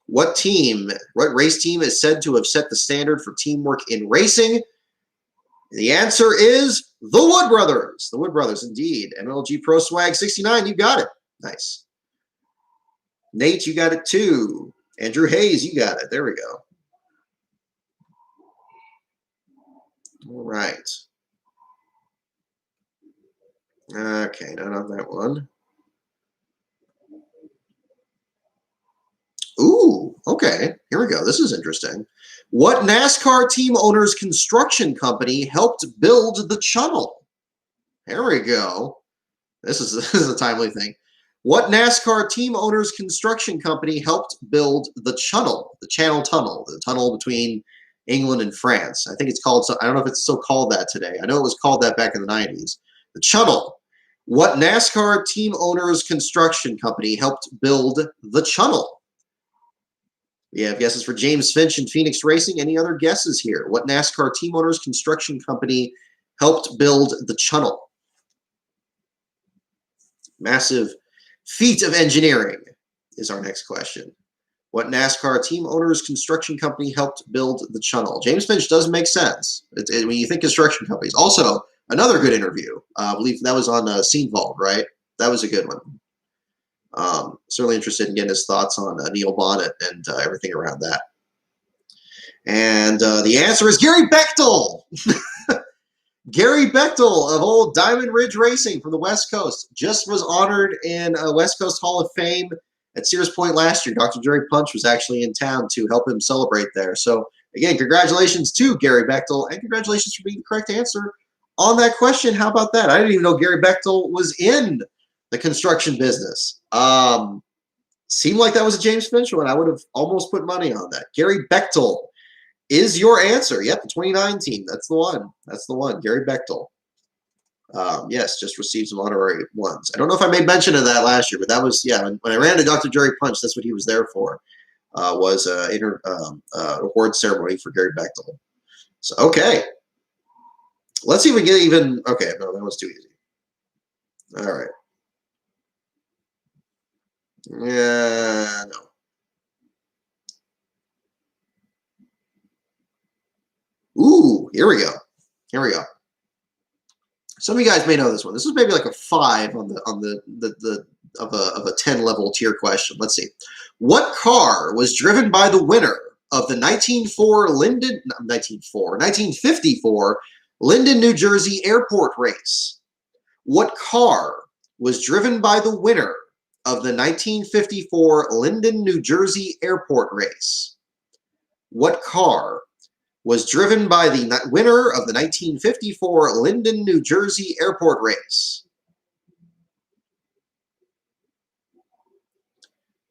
What race team is said to have set the standard for teamwork in racing? The answer is the Wood brothers. The Wood brothers, indeed. MLG Pro Swag 69, you got it. Nice. Nate, you got it too. Andrew Hayes, you got it. There we go. All right. Okay, not on that one. Ooh, okay. Here we go. This is interesting. What NASCAR team owner's construction company helped build the channel? There we go. This is a timely thing. What NASCAR team owner's construction company helped build the channel tunnel, the tunnel between England and France? I think it's called, I don't know if it's still called that today. I know it was called that back in the 90s. The channel. What NASCAR team owner's construction company helped build the channel? We have guesses for James Finch and Phoenix Racing. Any other guesses here? What NASCAR team owner's construction company helped build the channel? Massive feat of engineering is our next question. What NASCAR team owner's construction company helped build the channel? James Finch does make sense when you think construction companies. Also, another good interview. I believe that was on Seinfeld, right? That was a good one. Certainly interested in getting his thoughts on Neil Bonnet and everything around that. And the answer is Gary Bechtel. Gary Bechtel of old Diamond Ridge Racing from the West Coast just was honored in West Coast Hall of Fame at Sears Point last year. Dr. Jerry Punch was actually in town to help him celebrate there. So again, congratulations to Gary Bechtel, and congratulations for being the correct answer on that question. How about that? I didn't even know Gary Bechtel was in the construction business. Seemed like that was a James Finch one. I would have almost put money on that. Gary Bechtel is your answer. Yep, the 2019. That's the one. That's the one. Gary Bechtel. Yes, just received some honorary ones. I don't know if I made mention of that last year, but that was, yeah, when I ran to Dr. Jerry Punch, that's what he was there for, was award ceremony for Gary Bechtel. So, okay. Let's see if we get even, okay, no, that was too easy. All right. Yeah, no. Ooh, here we go. Here we go. Some of you guys may know this one. This is maybe like a 5 on the of a 10 level tier question. Let's see. What car was driven by the winner of the 1954 Linden, New Jersey airport race? What car was driven by the winner of the 1954 Linden, New Jersey airport race? What car was driven by the winner of the 1954 Linden, New Jersey airport race?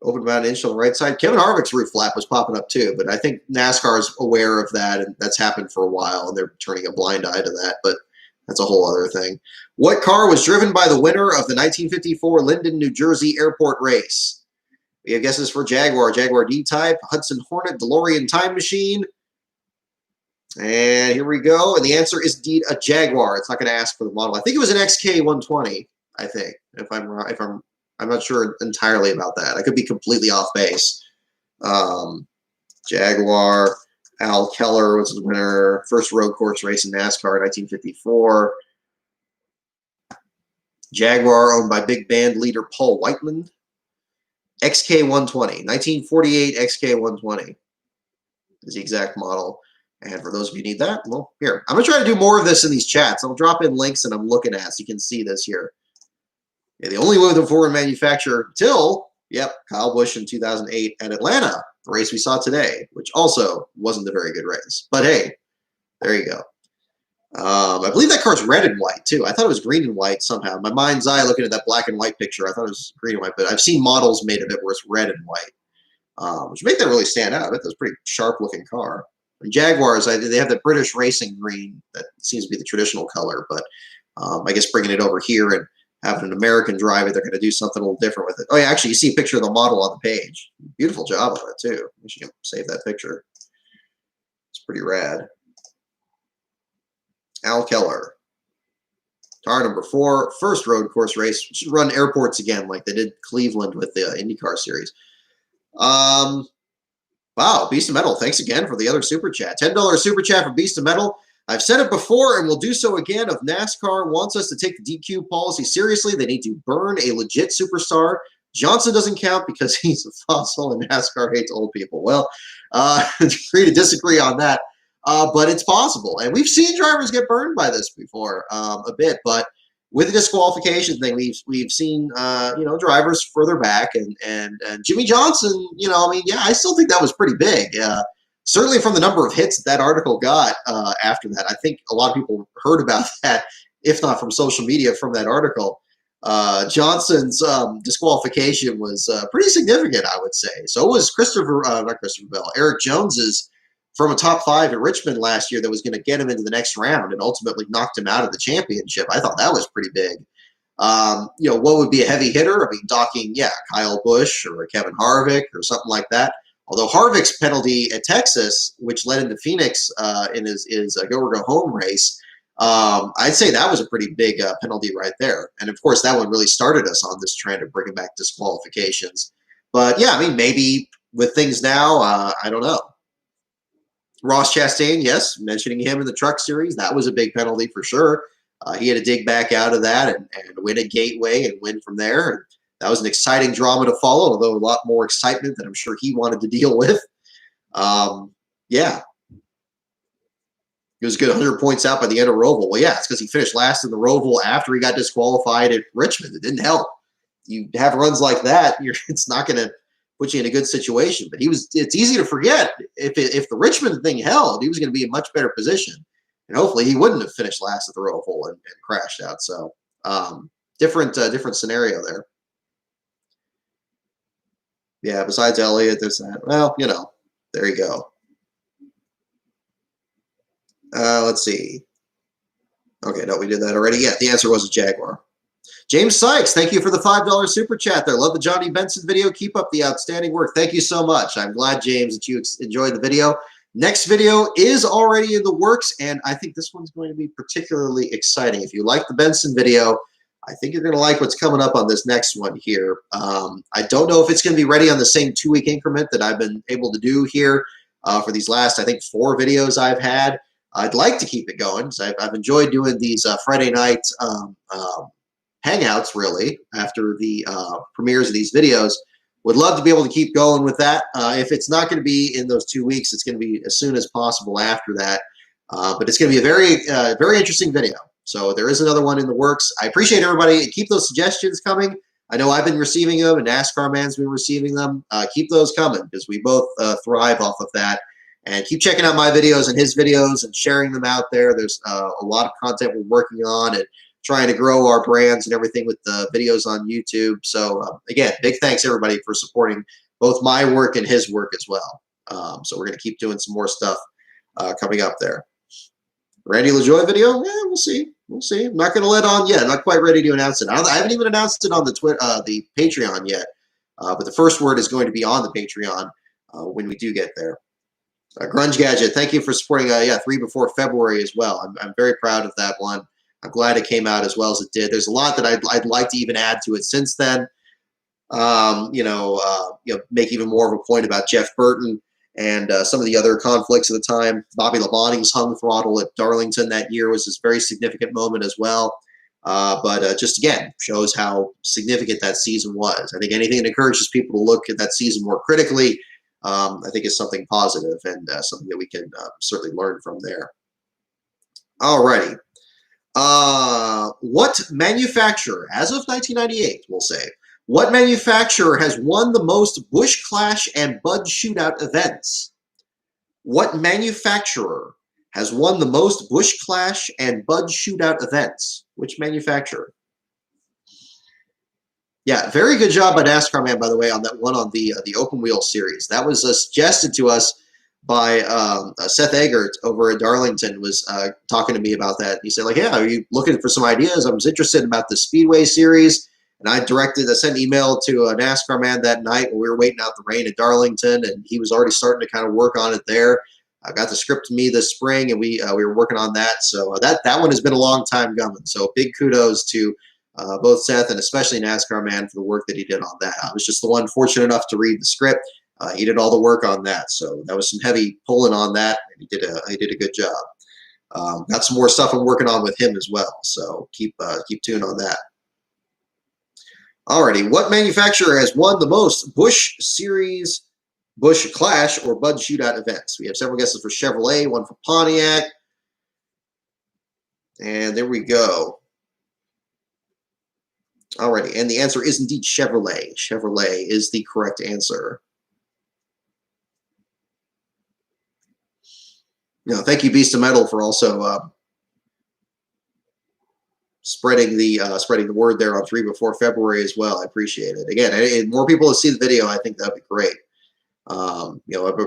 Open about an inch on the right side. Kevin Harvick's roof flap was popping up too, but I think NASCAR is aware of that, and that's happened for a while, and they're turning a blind eye to that, but that's a whole other thing. What car was driven by the winner of the 1954 Linden, New Jersey airport race? We have guesses for Jaguar, Jaguar D-Type, Hudson Hornet, DeLorean Time Machine. And here we go. And the answer is indeed a Jaguar. It's not going to ask for the model. I think it was an XK120, I think, I'm not sure entirely about that. I could be completely off base. Jaguar, Al Keller was the winner. First road course race in NASCAR in 1954. Jaguar owned by big band leader Paul Whiteman. XK120, 1948 XK120 is the exact model. And for those of you who need that, well, here. I'm going to try to do more of this in these chats. I'll drop in links that I'm looking at so you can see this here. Yeah, the only one with a foreign manufacturer till, yep, Kyle Busch in 2008 at Atlanta, the race we saw today, which also wasn't a very good race. But hey, there you go. I believe that car's red and white, too. I thought it was green and white somehow. My mind's eye looking at that black and white picture, I thought it was green and white, but I've seen models made of it where it's red and white, which make that really stand out. I bet that's a pretty sharp-looking car. And Jaguars, they have the British racing green that seems to be the traditional color, but I guess bringing it over here and having an American drive it, they're going to do something a little different with it. Oh, yeah, actually, you see a picture of the model on the page. Beautiful job on it, too. We should save that picture. It's pretty rad. Al Keller. Car number 4, first road course race. We should run airports again like they did Cleveland with the IndyCar series. Wow, Beast of Metal, thanks again for the other super chat. $10 super chat for Beast of Metal. I've said it before and will do so again. If NASCAR wants us to take the DQ policy seriously, they need to burn a legit superstar. Johnson doesn't count because he's a fossil and NASCAR hates old people. Well, agree to disagree on that, but it's possible. And we've seen drivers get burned by this before a bit, but with the disqualification thing, we've seen drivers further back, and Jimmy Johnson, I still think that was pretty big. Certainly from the number of hits that article got after that, I think a lot of people heard about that, if not from social media, from that article. Johnson's disqualification was pretty significant, I would say. So was not Christopher Bell, Eric Jones's from a top 5 at Richmond last year that was going to get him into the next round and ultimately knocked him out of the championship. I thought that was pretty big. What would be a heavy hitter? I mean, talking, Kyle Busch or Kevin Harvick or something like that. Although Harvick's penalty at Texas, which led into Phoenix in his go or go home race, I'd say that was a pretty big penalty right there. And of course, that one really started us on this trend of bringing back disqualifications. But yeah, I mean, maybe with things now, I don't know. Ross Chastain, yes, mentioning him in the Truck Series, that was a big penalty for sure. He had to dig back out of that and win a Gateway and win from there. And that was an exciting drama to follow, although a lot more excitement than I'm sure he wanted to deal with. Yeah. He was a good 100 points out by the end of Roval. Well, yeah, it's because he finished last in the Roval after he got disqualified at Richmond. It didn't help. you have runs like that, it's not going to put you in a good situation. But it's easy to forget if the Richmond thing held, he was going to be in much better position, and hopefully he wouldn't have finished last at the Royal Hole and crashed out. So different scenario there. Yeah, besides Elliott, there's that. Well, there you go. Let's see. Okay, no, we did that already. Yeah, the answer was a Jaguar. James Sykes, thank you for the $5 super chat there. Love the Johnny Benson video. Keep up the outstanding work. Thank you so much. I'm glad, James, that you enjoyed the video. Next video is already in the works, and I think this one's going to be particularly exciting. If you like the Benson video, I think you're going to like what's coming up on this next one here. I don't know if it's going to be ready on the same 2-week increment that I've been able to do here for these last, I think, 4 videos I've had. I'd like to keep it going. So I've enjoyed doing these Friday night hangouts, really, after the premieres of these videos. Would love to be able to keep going with that. If it's not going to be in those 2 weeks, it's going to be as soon as possible after that. But it's going to be a very interesting video. So there is another one in the works. I appreciate everybody. Keep those suggestions coming. I know I've been receiving them, and NASCAR Man's been receiving them. Keep those coming, because we both thrive off of that. And keep checking out my videos and his videos and sharing them out there. There's a lot of content we're working on and trying to grow our brands and everything with the videos on YouTube. So again, big thanks everybody for supporting both my work and his work as well. So we're going to keep doing some more stuff coming up there. Randy LaJoy video? Yeah, we'll see. We'll see. I'm not going to let on yet. I'm not quite ready to announce it. I haven't even announced it on the Patreon yet. But the first word is going to be on the Patreon when we do get there. Grunge Gadget, thank you for supporting 3 before February as well. I'm very proud of that one. I'm glad it came out as well as it did. There's a lot that I'd like to even add to it since then. Make even more of a point about Jeff Burton and some of the other conflicts of the time. Bobby Labonte's hung throttle at Darlington that year was this very significant moment as well. But just again, shows how significant that season was. I think anything that encourages people to look at that season more critically, I think is something positive and something that we can certainly learn from there. All righty. What manufacturer, as of 1998, we'll say, what manufacturer has won the most Busch Clash and Bud Shootout events? What manufacturer has won the most Busch Clash and Bud Shootout events? Which manufacturer? Yeah, very good job by NASCAR Man, by the way, on that one on the open wheel series. That was suggested to us by Seth Eggert over at Darlington. Was talking to me about that. He said, like, yeah, are you looking for some ideas? I was interested about the Speedway series. And I sent an email to a NASCAR Man that night when we were waiting out the rain at Darlington, and he was already starting to kind of work on it there. I got the script to me this spring, and we were working on that. So that one has been a long time coming. So big kudos to both Seth and especially NASCAR Man for the work that he did on that. I was just the one fortunate enough to read the script. He did all the work on that, so that was some heavy pulling on that, and he did a good job. Got some more stuff I'm working on with him as well, so keep tuned on that. Alrighty, what manufacturer has won the most Busch Series, Busch Clash, or Bud Shootout events? We have several guesses for Chevrolet, one for Pontiac, and there we go. Alrighty, and the answer is indeed Chevrolet. Chevrolet is the correct answer. Thank you, Beast of Metal, for also spreading the word there on 3 before February as well. I appreciate it. Again, more people to see the video, I think that'd be great. A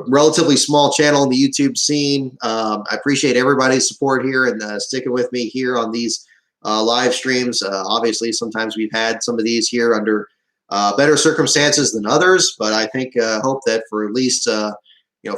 relatively small channel in the YouTube scene. I appreciate everybody's support here and sticking with me here on these live streams. Obviously, sometimes we've had some of these here under better circumstances than others, but I think hope that for at least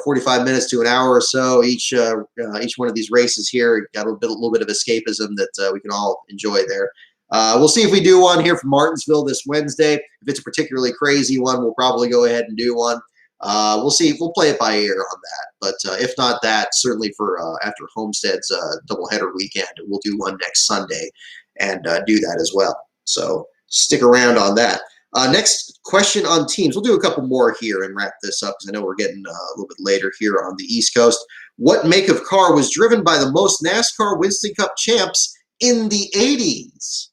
45 minutes to an hour or so each one of these races here got a little bit of escapism that we can all enjoy there. We'll see if we do one here from Martinsville this Wednesday. If it's a particularly crazy one, we'll probably go ahead and do one. We'll see. We'll play it by ear on that. But if not that, certainly for after Homestead's doubleheader weekend, we'll do one next Sunday and do that as well. So stick around on that. Next question on teams. We'll do a couple more here and wrap this up because I know we're getting a little bit later here on the East Coast. What make of car was driven by the most NASCAR Winston Cup champs in the 80s?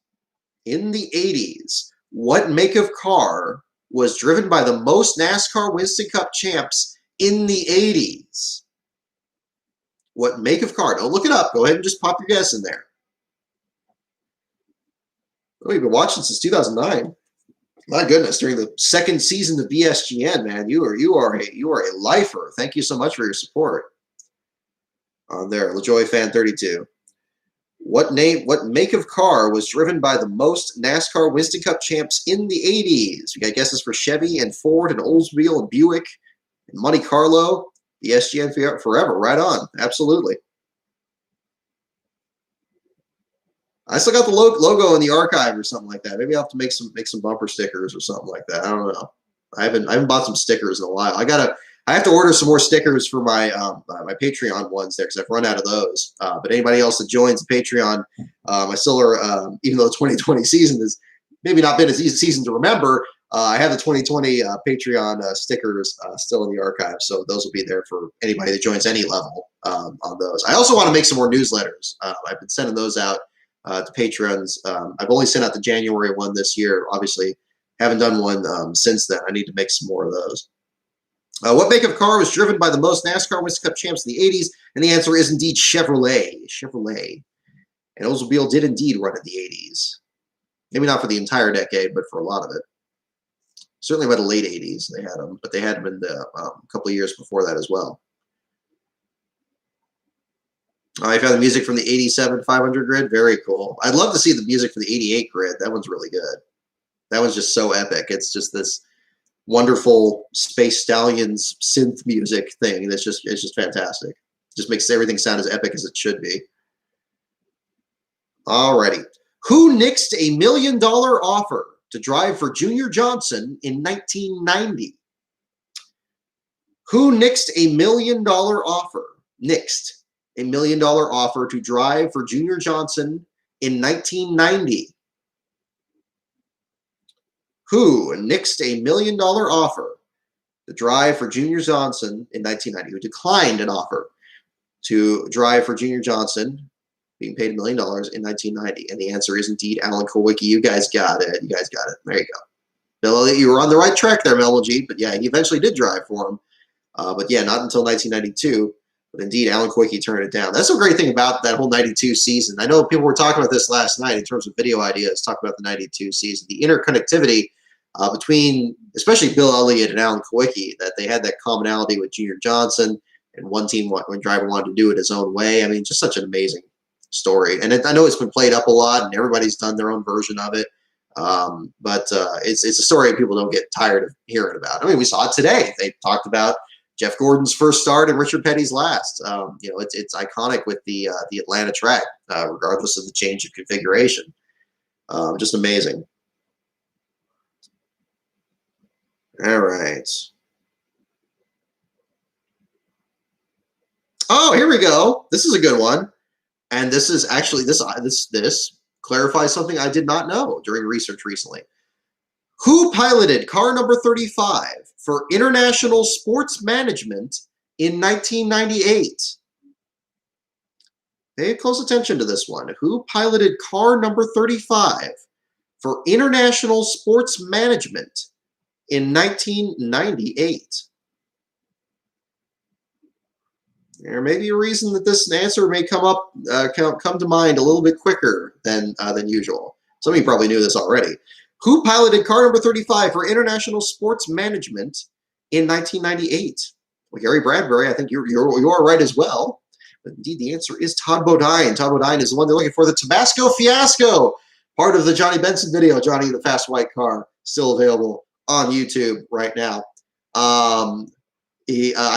In the 80s. What make of car was driven by the most NASCAR Winston Cup champs in the 80s? What make of car? Don't look it up. Go ahead and just pop your guess in there. Oh, you've been watching since 2009. My goodness, during the second season of BSGN, man, you are a lifer. Thank you so much for your support. On there, LaJoy Fan 32. What make of car was driven by the most NASCAR Winston Cup champs in the 80s? We got guesses for Chevy and Ford and Oldsmobile and Buick and Monte Carlo. The SGN forever. Right on. Absolutely. I still got the logo in the archive or something like that. Maybe I'll have to make some bumper stickers or something like that. I don't know. I haven't bought some stickers in a while. I have to order some more stickers for my my Patreon ones there because I've run out of those. But anybody else that joins the Patreon, I still are, even though the 2020 season has maybe not been as easy a season to remember, I have the 2020 Patreon stickers still in the archive. So those will be there for anybody that joins any level on those. I also want to make some more newsletters. I've been sending those out to patrons. I've only sent out the January one this year. Obviously, haven't done one since then. I need to make some more of those. What make of car was driven by the most NASCAR Winston Cup champs in the 80s? And the answer is indeed Chevrolet. Chevrolet. And Oldsmobile did indeed run in the 80s. Maybe not for the entire decade, but for a lot of it. Certainly by the late 80s they had them, but they had them in the couple of years before that as well. I found the music from the 87 500 grid. Very cool. I'd love to see the music for the 88 grid. That one's really good. That one's just so epic. It's just this wonderful Space Stallions synth music thing. It's just fantastic. It just makes everything sound as epic as it should be. Alrighty. Who nixed $1 million offer to drive for Junior Johnson in 1990? Who nixed $1 million offer? Nixed $1 million offer to drive for Junior Johnson in 1990. Who nixed $1 million offer to drive for Junior Johnson in 1990? Who declined an offer to drive for Junior Johnson, being paid $1 million in 1990? And the answer is indeed Alan Kulwicki. You guys got it. You guys got it. There you go. Bill, you were on the right track there, Mel G. But yeah, he eventually did drive for him. But yeah, not until 1992. But indeed, Alan Kulwicki turned it down. That's a great thing about that whole 92 season. I know people were talking about this last night in terms of video ideas, talk about the 92 season. The interconnectivity between, especially Bill Elliott and Alan Kulwicki, that they had that commonality with Junior Johnson, and one team, when driver wanted to do it his own way. I mean, just such an amazing story. And I know it's been played up a lot, and everybody's done their own version of it. But it's a story people don't get tired of hearing about. I mean, we saw it today. They talked about Jeff Gordon's first start and Richard Petty's last. It's iconic with the Atlanta track, regardless of the change of configuration. Just amazing. All right. Oh, here we go. This is a good one, and this is actually this clarifies something I did not know during research recently. Who piloted car number 35 for International Sports Management in 1998? Pay close attention to this one. Who piloted car number 35 for International Sports Management in 1998? There may be a reason that this answer may come to mind a little bit quicker than usual. Some of you probably knew this already. Who piloted car number 35 for International Sports Management in 1998? Well, Gary Bradbury, I think you are right as well. But indeed, the answer is Todd Bodine. Todd Bodine is the one they're looking for. The Tabasco Fiasco, part of the Johnny Benson video, Johnny the Fast White Car, still available on YouTube right now. I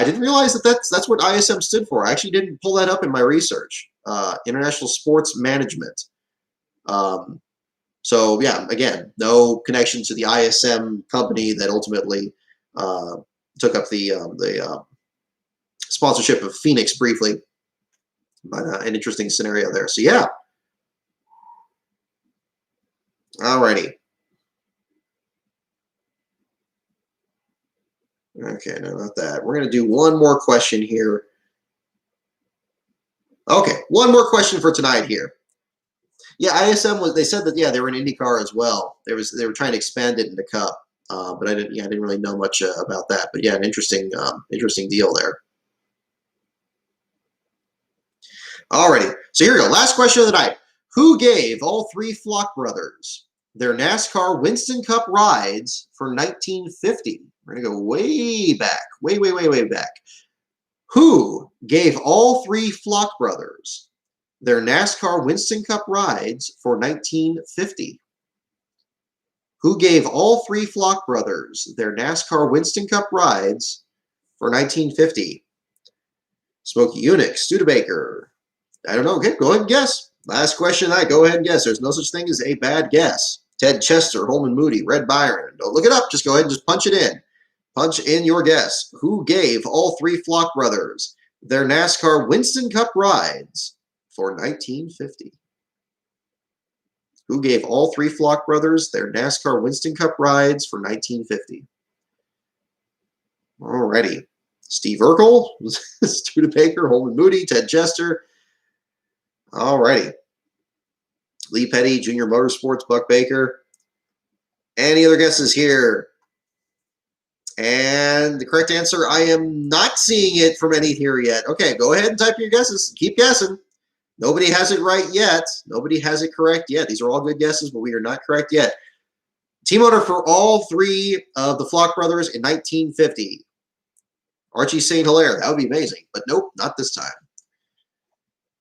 didn't realize that's what ISM stood for. I actually didn't pull that up in my research. International Sports Management. So yeah, again, no connection to the ISM company that ultimately took up the sponsorship of Phoenix briefly. But an interesting scenario there. So yeah. Alrighty. Okay, no, not that. We're going to do one more question here. Okay, one more question for tonight here. Yeah, ISM was. They said that they were in IndyCar as well. They were trying to expand it into Cup, but I didn't really know much about that. But yeah, an interesting deal there. Alrighty, so here we go. Last question of the night: who gave all three Flock brothers their NASCAR Winston Cup rides for 1950? We're gonna go way back, way back. Who gave all three Flock brothers their NASCAR Winston Cup rides for 1950? Who gave all three Flock brothers their NASCAR Winston Cup rides for 1950? Smokey Unick, Studebaker. I don't know. Okay, go ahead and guess. Last question tonight. Go ahead and guess. There's no such thing as a bad guess. Ted Chester, Holman Moody, Red Byron. Don't look it up. Just go ahead and just punch it in. Punch in your guess. Who gave all three Flock brothers their NASCAR Winston Cup rides for 1950? Who gave all three Flock brothers their NASCAR Winston Cup rides for 1950? Alrighty. Steve Urkel, Studebaker, Holman Moody, Ted Chester. Alrighty. Lee Petty, Junior Motorsports, Buck Baker. Any other guesses here? And the correct answer, I am not seeing it from any here yet. Okay, go ahead and type your guesses. Keep guessing. Nobody has it right yet. Nobody has it correct yet. These are all good guesses, but we are not correct yet. Team owner for all three of the Flock brothers in 1950. Archie St. Hilaire. That would be amazing. But nope, not this time.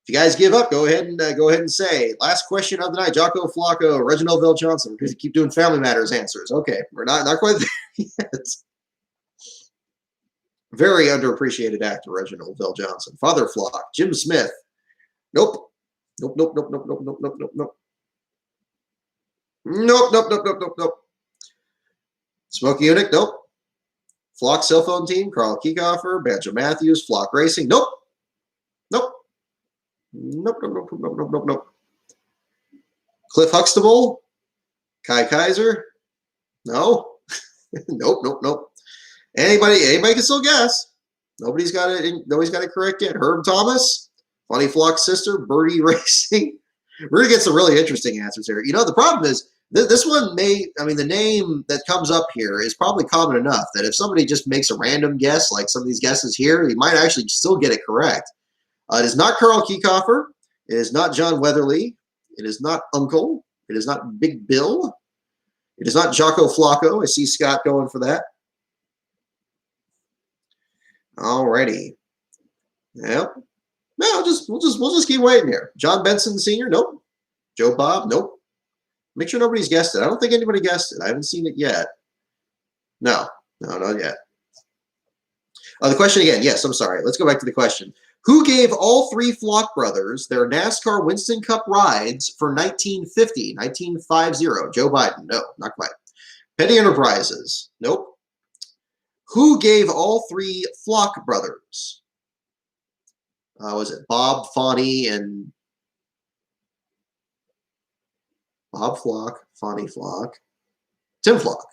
If you guys give up, go ahead and say. Last question of the night. Jocko Flacco, Reginald Vell Johnson. We're going to keep doing Family Matters answers. Okay, we're not quite there yet. Very underappreciated actor, Reginald Vell Johnson. Father Flock, Jim Smith. Nope. Nope. Smokey Unick. Nope. Flock cell phone team, Carl Kiekhofer, Banjo Matthews, Flock Racing. Nope. Cliff Huxtable, Kai Kaiser. No. Nope. Anybody can still guess. Nobody's got it correct yet. Herb Thomas, Funny Flock's sister, Birdie Racing. We're gonna get some really interesting answers here. The problem is this one the name that comes up here is probably common enough that if somebody just makes a random guess, like some of these guesses here, you might actually still get it correct. It is not Carl Kiekhofer. It is not John Weatherly. It is not Uncle. It is not Big Bill. It is not Jocko Flacco. I see Scott going for that. Alrighty. Yep. No, we'll just keep waiting here. John Benson Sr. Nope. Joe Bob. Nope. Make sure nobody's guessed it. I don't think anybody guessed it. I haven't seen it yet. No, not yet. The question again. Yes, I'm sorry. Let's go back to the question. Who gave all three Flock brothers their NASCAR Winston Cup rides for 1950? 1950. Joe Biden. No, not quite. Petty Enterprises. Nope. Who gave all three Flock brothers? Was it Bob, Fonny, and Bob Flock, Fonny Flock, Tim Flock?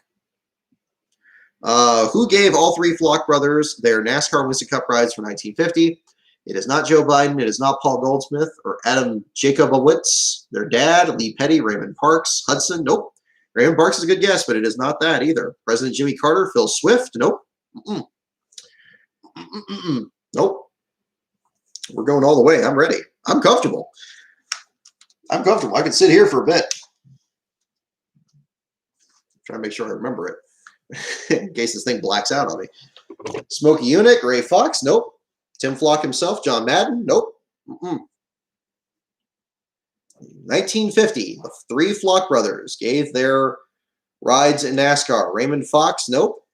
Who gave all three Flock brothers their NASCAR Winston Cup rides for 1950? It is not Joe Biden. It is not Paul Goldsmith or Adam Jacobowitz. Their dad, Lee Petty, Raymond Parks, Hudson. Nope. Raymond Parks is a good guess, but it is not that either. President Jimmy Carter, Phil Swift. Nope. Nope. We're going all the way. I'm ready. I'm comfortable. I can sit here for a bit. Try to make sure I remember it in case this thing blacks out on me. Smokey Unick, Ray Fox. Nope. Tim Flock himself, John Madden. Nope. 1950, the three Flock brothers gave their rides in NASCAR. Raymond Fox. Nope.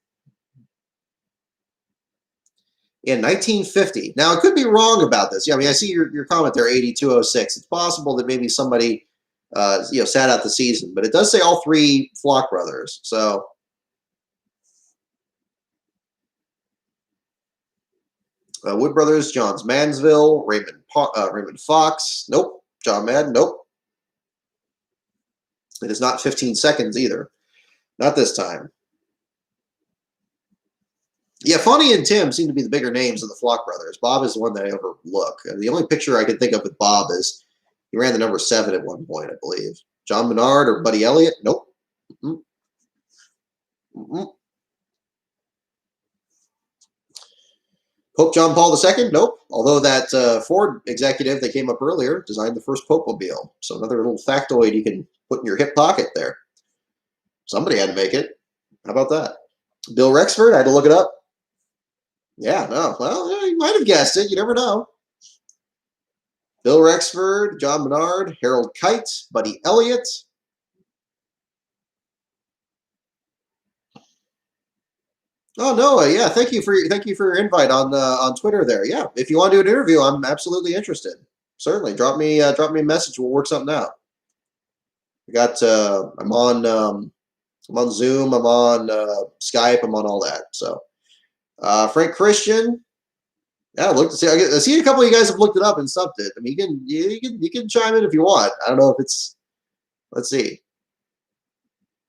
In 1950. Now, I could be wrong about this. Yeah, I see your comment there, 8206. It's possible that maybe somebody sat out the season, but it does say all three Flock brothers. So Wood Brothers, Johns Mansville, Raymond Fox. Nope. John Madden. Nope. It is not 15 seconds either. Not this time. Yeah, Fonny and Tim seem to be the bigger names of the Flock brothers. Bob is the one that I overlook. The only picture I can think of with Bob is He ran the number 7 at one point, I believe. John Menard or Buddy Elliott? Nope. Mm-mm. Mm-mm. Pope John Paul II? Nope. Although that Ford executive that came up earlier designed the first Pope-mobile. So another little factoid you can put in your hip pocket there. Somebody had to make it. How about that? Bill Rexford? I had to look it up. Yeah, no. Well, yeah, you might have guessed it. You never know. Bill Rexford, John Menard, Harold Kite, Buddy Elliott. Oh no, yeah. Thank you for your invite on Twitter there. Yeah, if you want to do an interview, I'm absolutely interested. Certainly, drop me a message. We'll work something out. I got I'm on Zoom. I'm on Skype. I'm on all that. So Frank Christian. Yeah, look to see. I see a couple of you guys have looked it up and subbed it. I mean, you can chime in if you want. I don't know if it's. Let's see.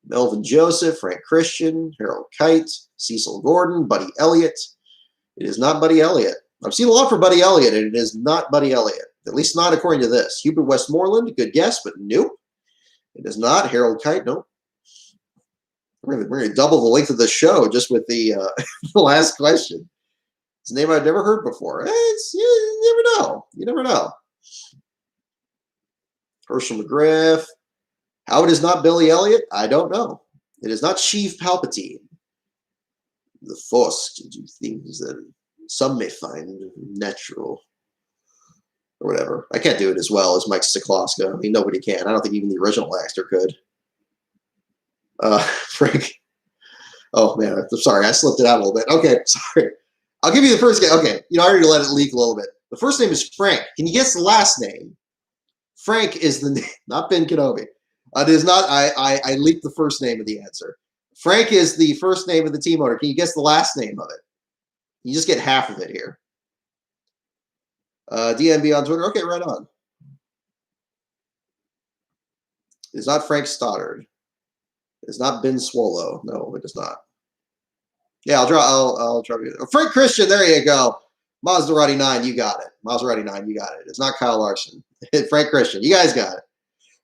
Melvin Joseph, Frank Christian, Harold Kite, Cecil Gordon, Buddy Elliott. It is not Buddy Elliott. I've seen a lot for Buddy Elliott, and it is not Buddy Elliott. At least not according to this. Hubert Westmoreland, good guess, but nope. It is not Harold Kite. Nope. We're going to double the length of the show just with the, the last question. It's a name I've never heard before. You never know. You never know. Herschel McGriff. How it is not Billy Elliot, I don't know. It is not Sheev Palpatine. The Force can do things that some may find natural. Or whatever. I can't do it as well as Mike Sikoska. I mean, nobody can. I don't think even the original actor could. Frank. Oh, man. I'm sorry. I slipped it out a little bit. Okay. Sorry. I'll give you the first guess. Okay. I already let it leak a little bit. The first name is Frank. Can you guess the last name? Frank is the name, not Ben Kenobi. It is not. I leaked the first name of the answer. Frank is the first name of the team owner. Can you guess the last name of it? You just get half of it here. DMB on Twitter. Okay, right on. It's not Frank Stoddard. It's not Ben Swallow. No, it is not. Yeah, I'll drop you. Frank Christian. There you go. Maserati 9. You got it. Maserati 9. You got it. It's not Kyle Larson. Frank Christian. You guys got it.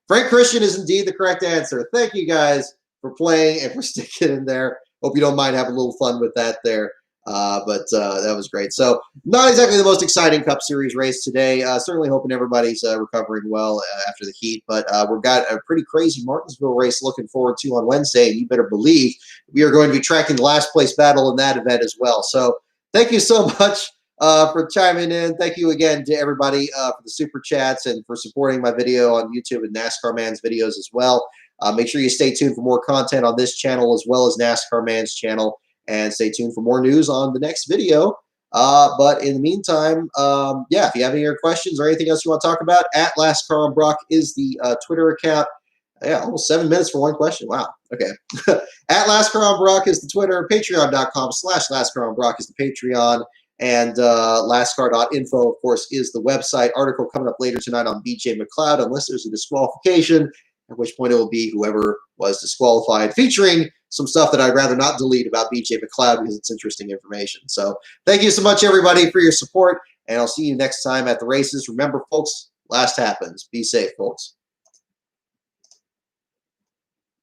Frank Christian is indeed the correct answer. Thank you guys for playing and for sticking in there. Hope you don't mind having a little fun with that there. But that was great. So not exactly the most exciting Cup Series race today. Certainly hoping everybody's recovering well after the heat. But we've got a pretty crazy Martinsville race looking forward to on Wednesday. And you better believe we are going to be tracking the last place battle in that event as well. So thank you so much for chiming in. Thank you again to everybody for the super chats and for supporting my video on YouTube and NASCAR Man's videos as well. Make sure you stay tuned for more content on this channel as well as NASCAR Man's channel. And stay tuned for more news on the next video. But in the meantime, yeah, if you have any other questions or anything else you want to talk about, at LastCarOnBrock is the Twitter account. Yeah, almost 7 minutes for one question. Wow. Okay. At LastCarOnBrock is the Twitter. Patreon.com/LastCarOnBrock is the Patreon. And lastcar.info, of course, is the website. Article coming up later tonight on BJ McLeod, unless there's a disqualification, at which point it will be whoever was disqualified, featuring some stuff that I'd rather not delete about BJ McLeod because it's interesting information. So thank you so much, everybody, for your support, and I'll see you next time at the races. Remember, folks, last happens. Be safe, folks.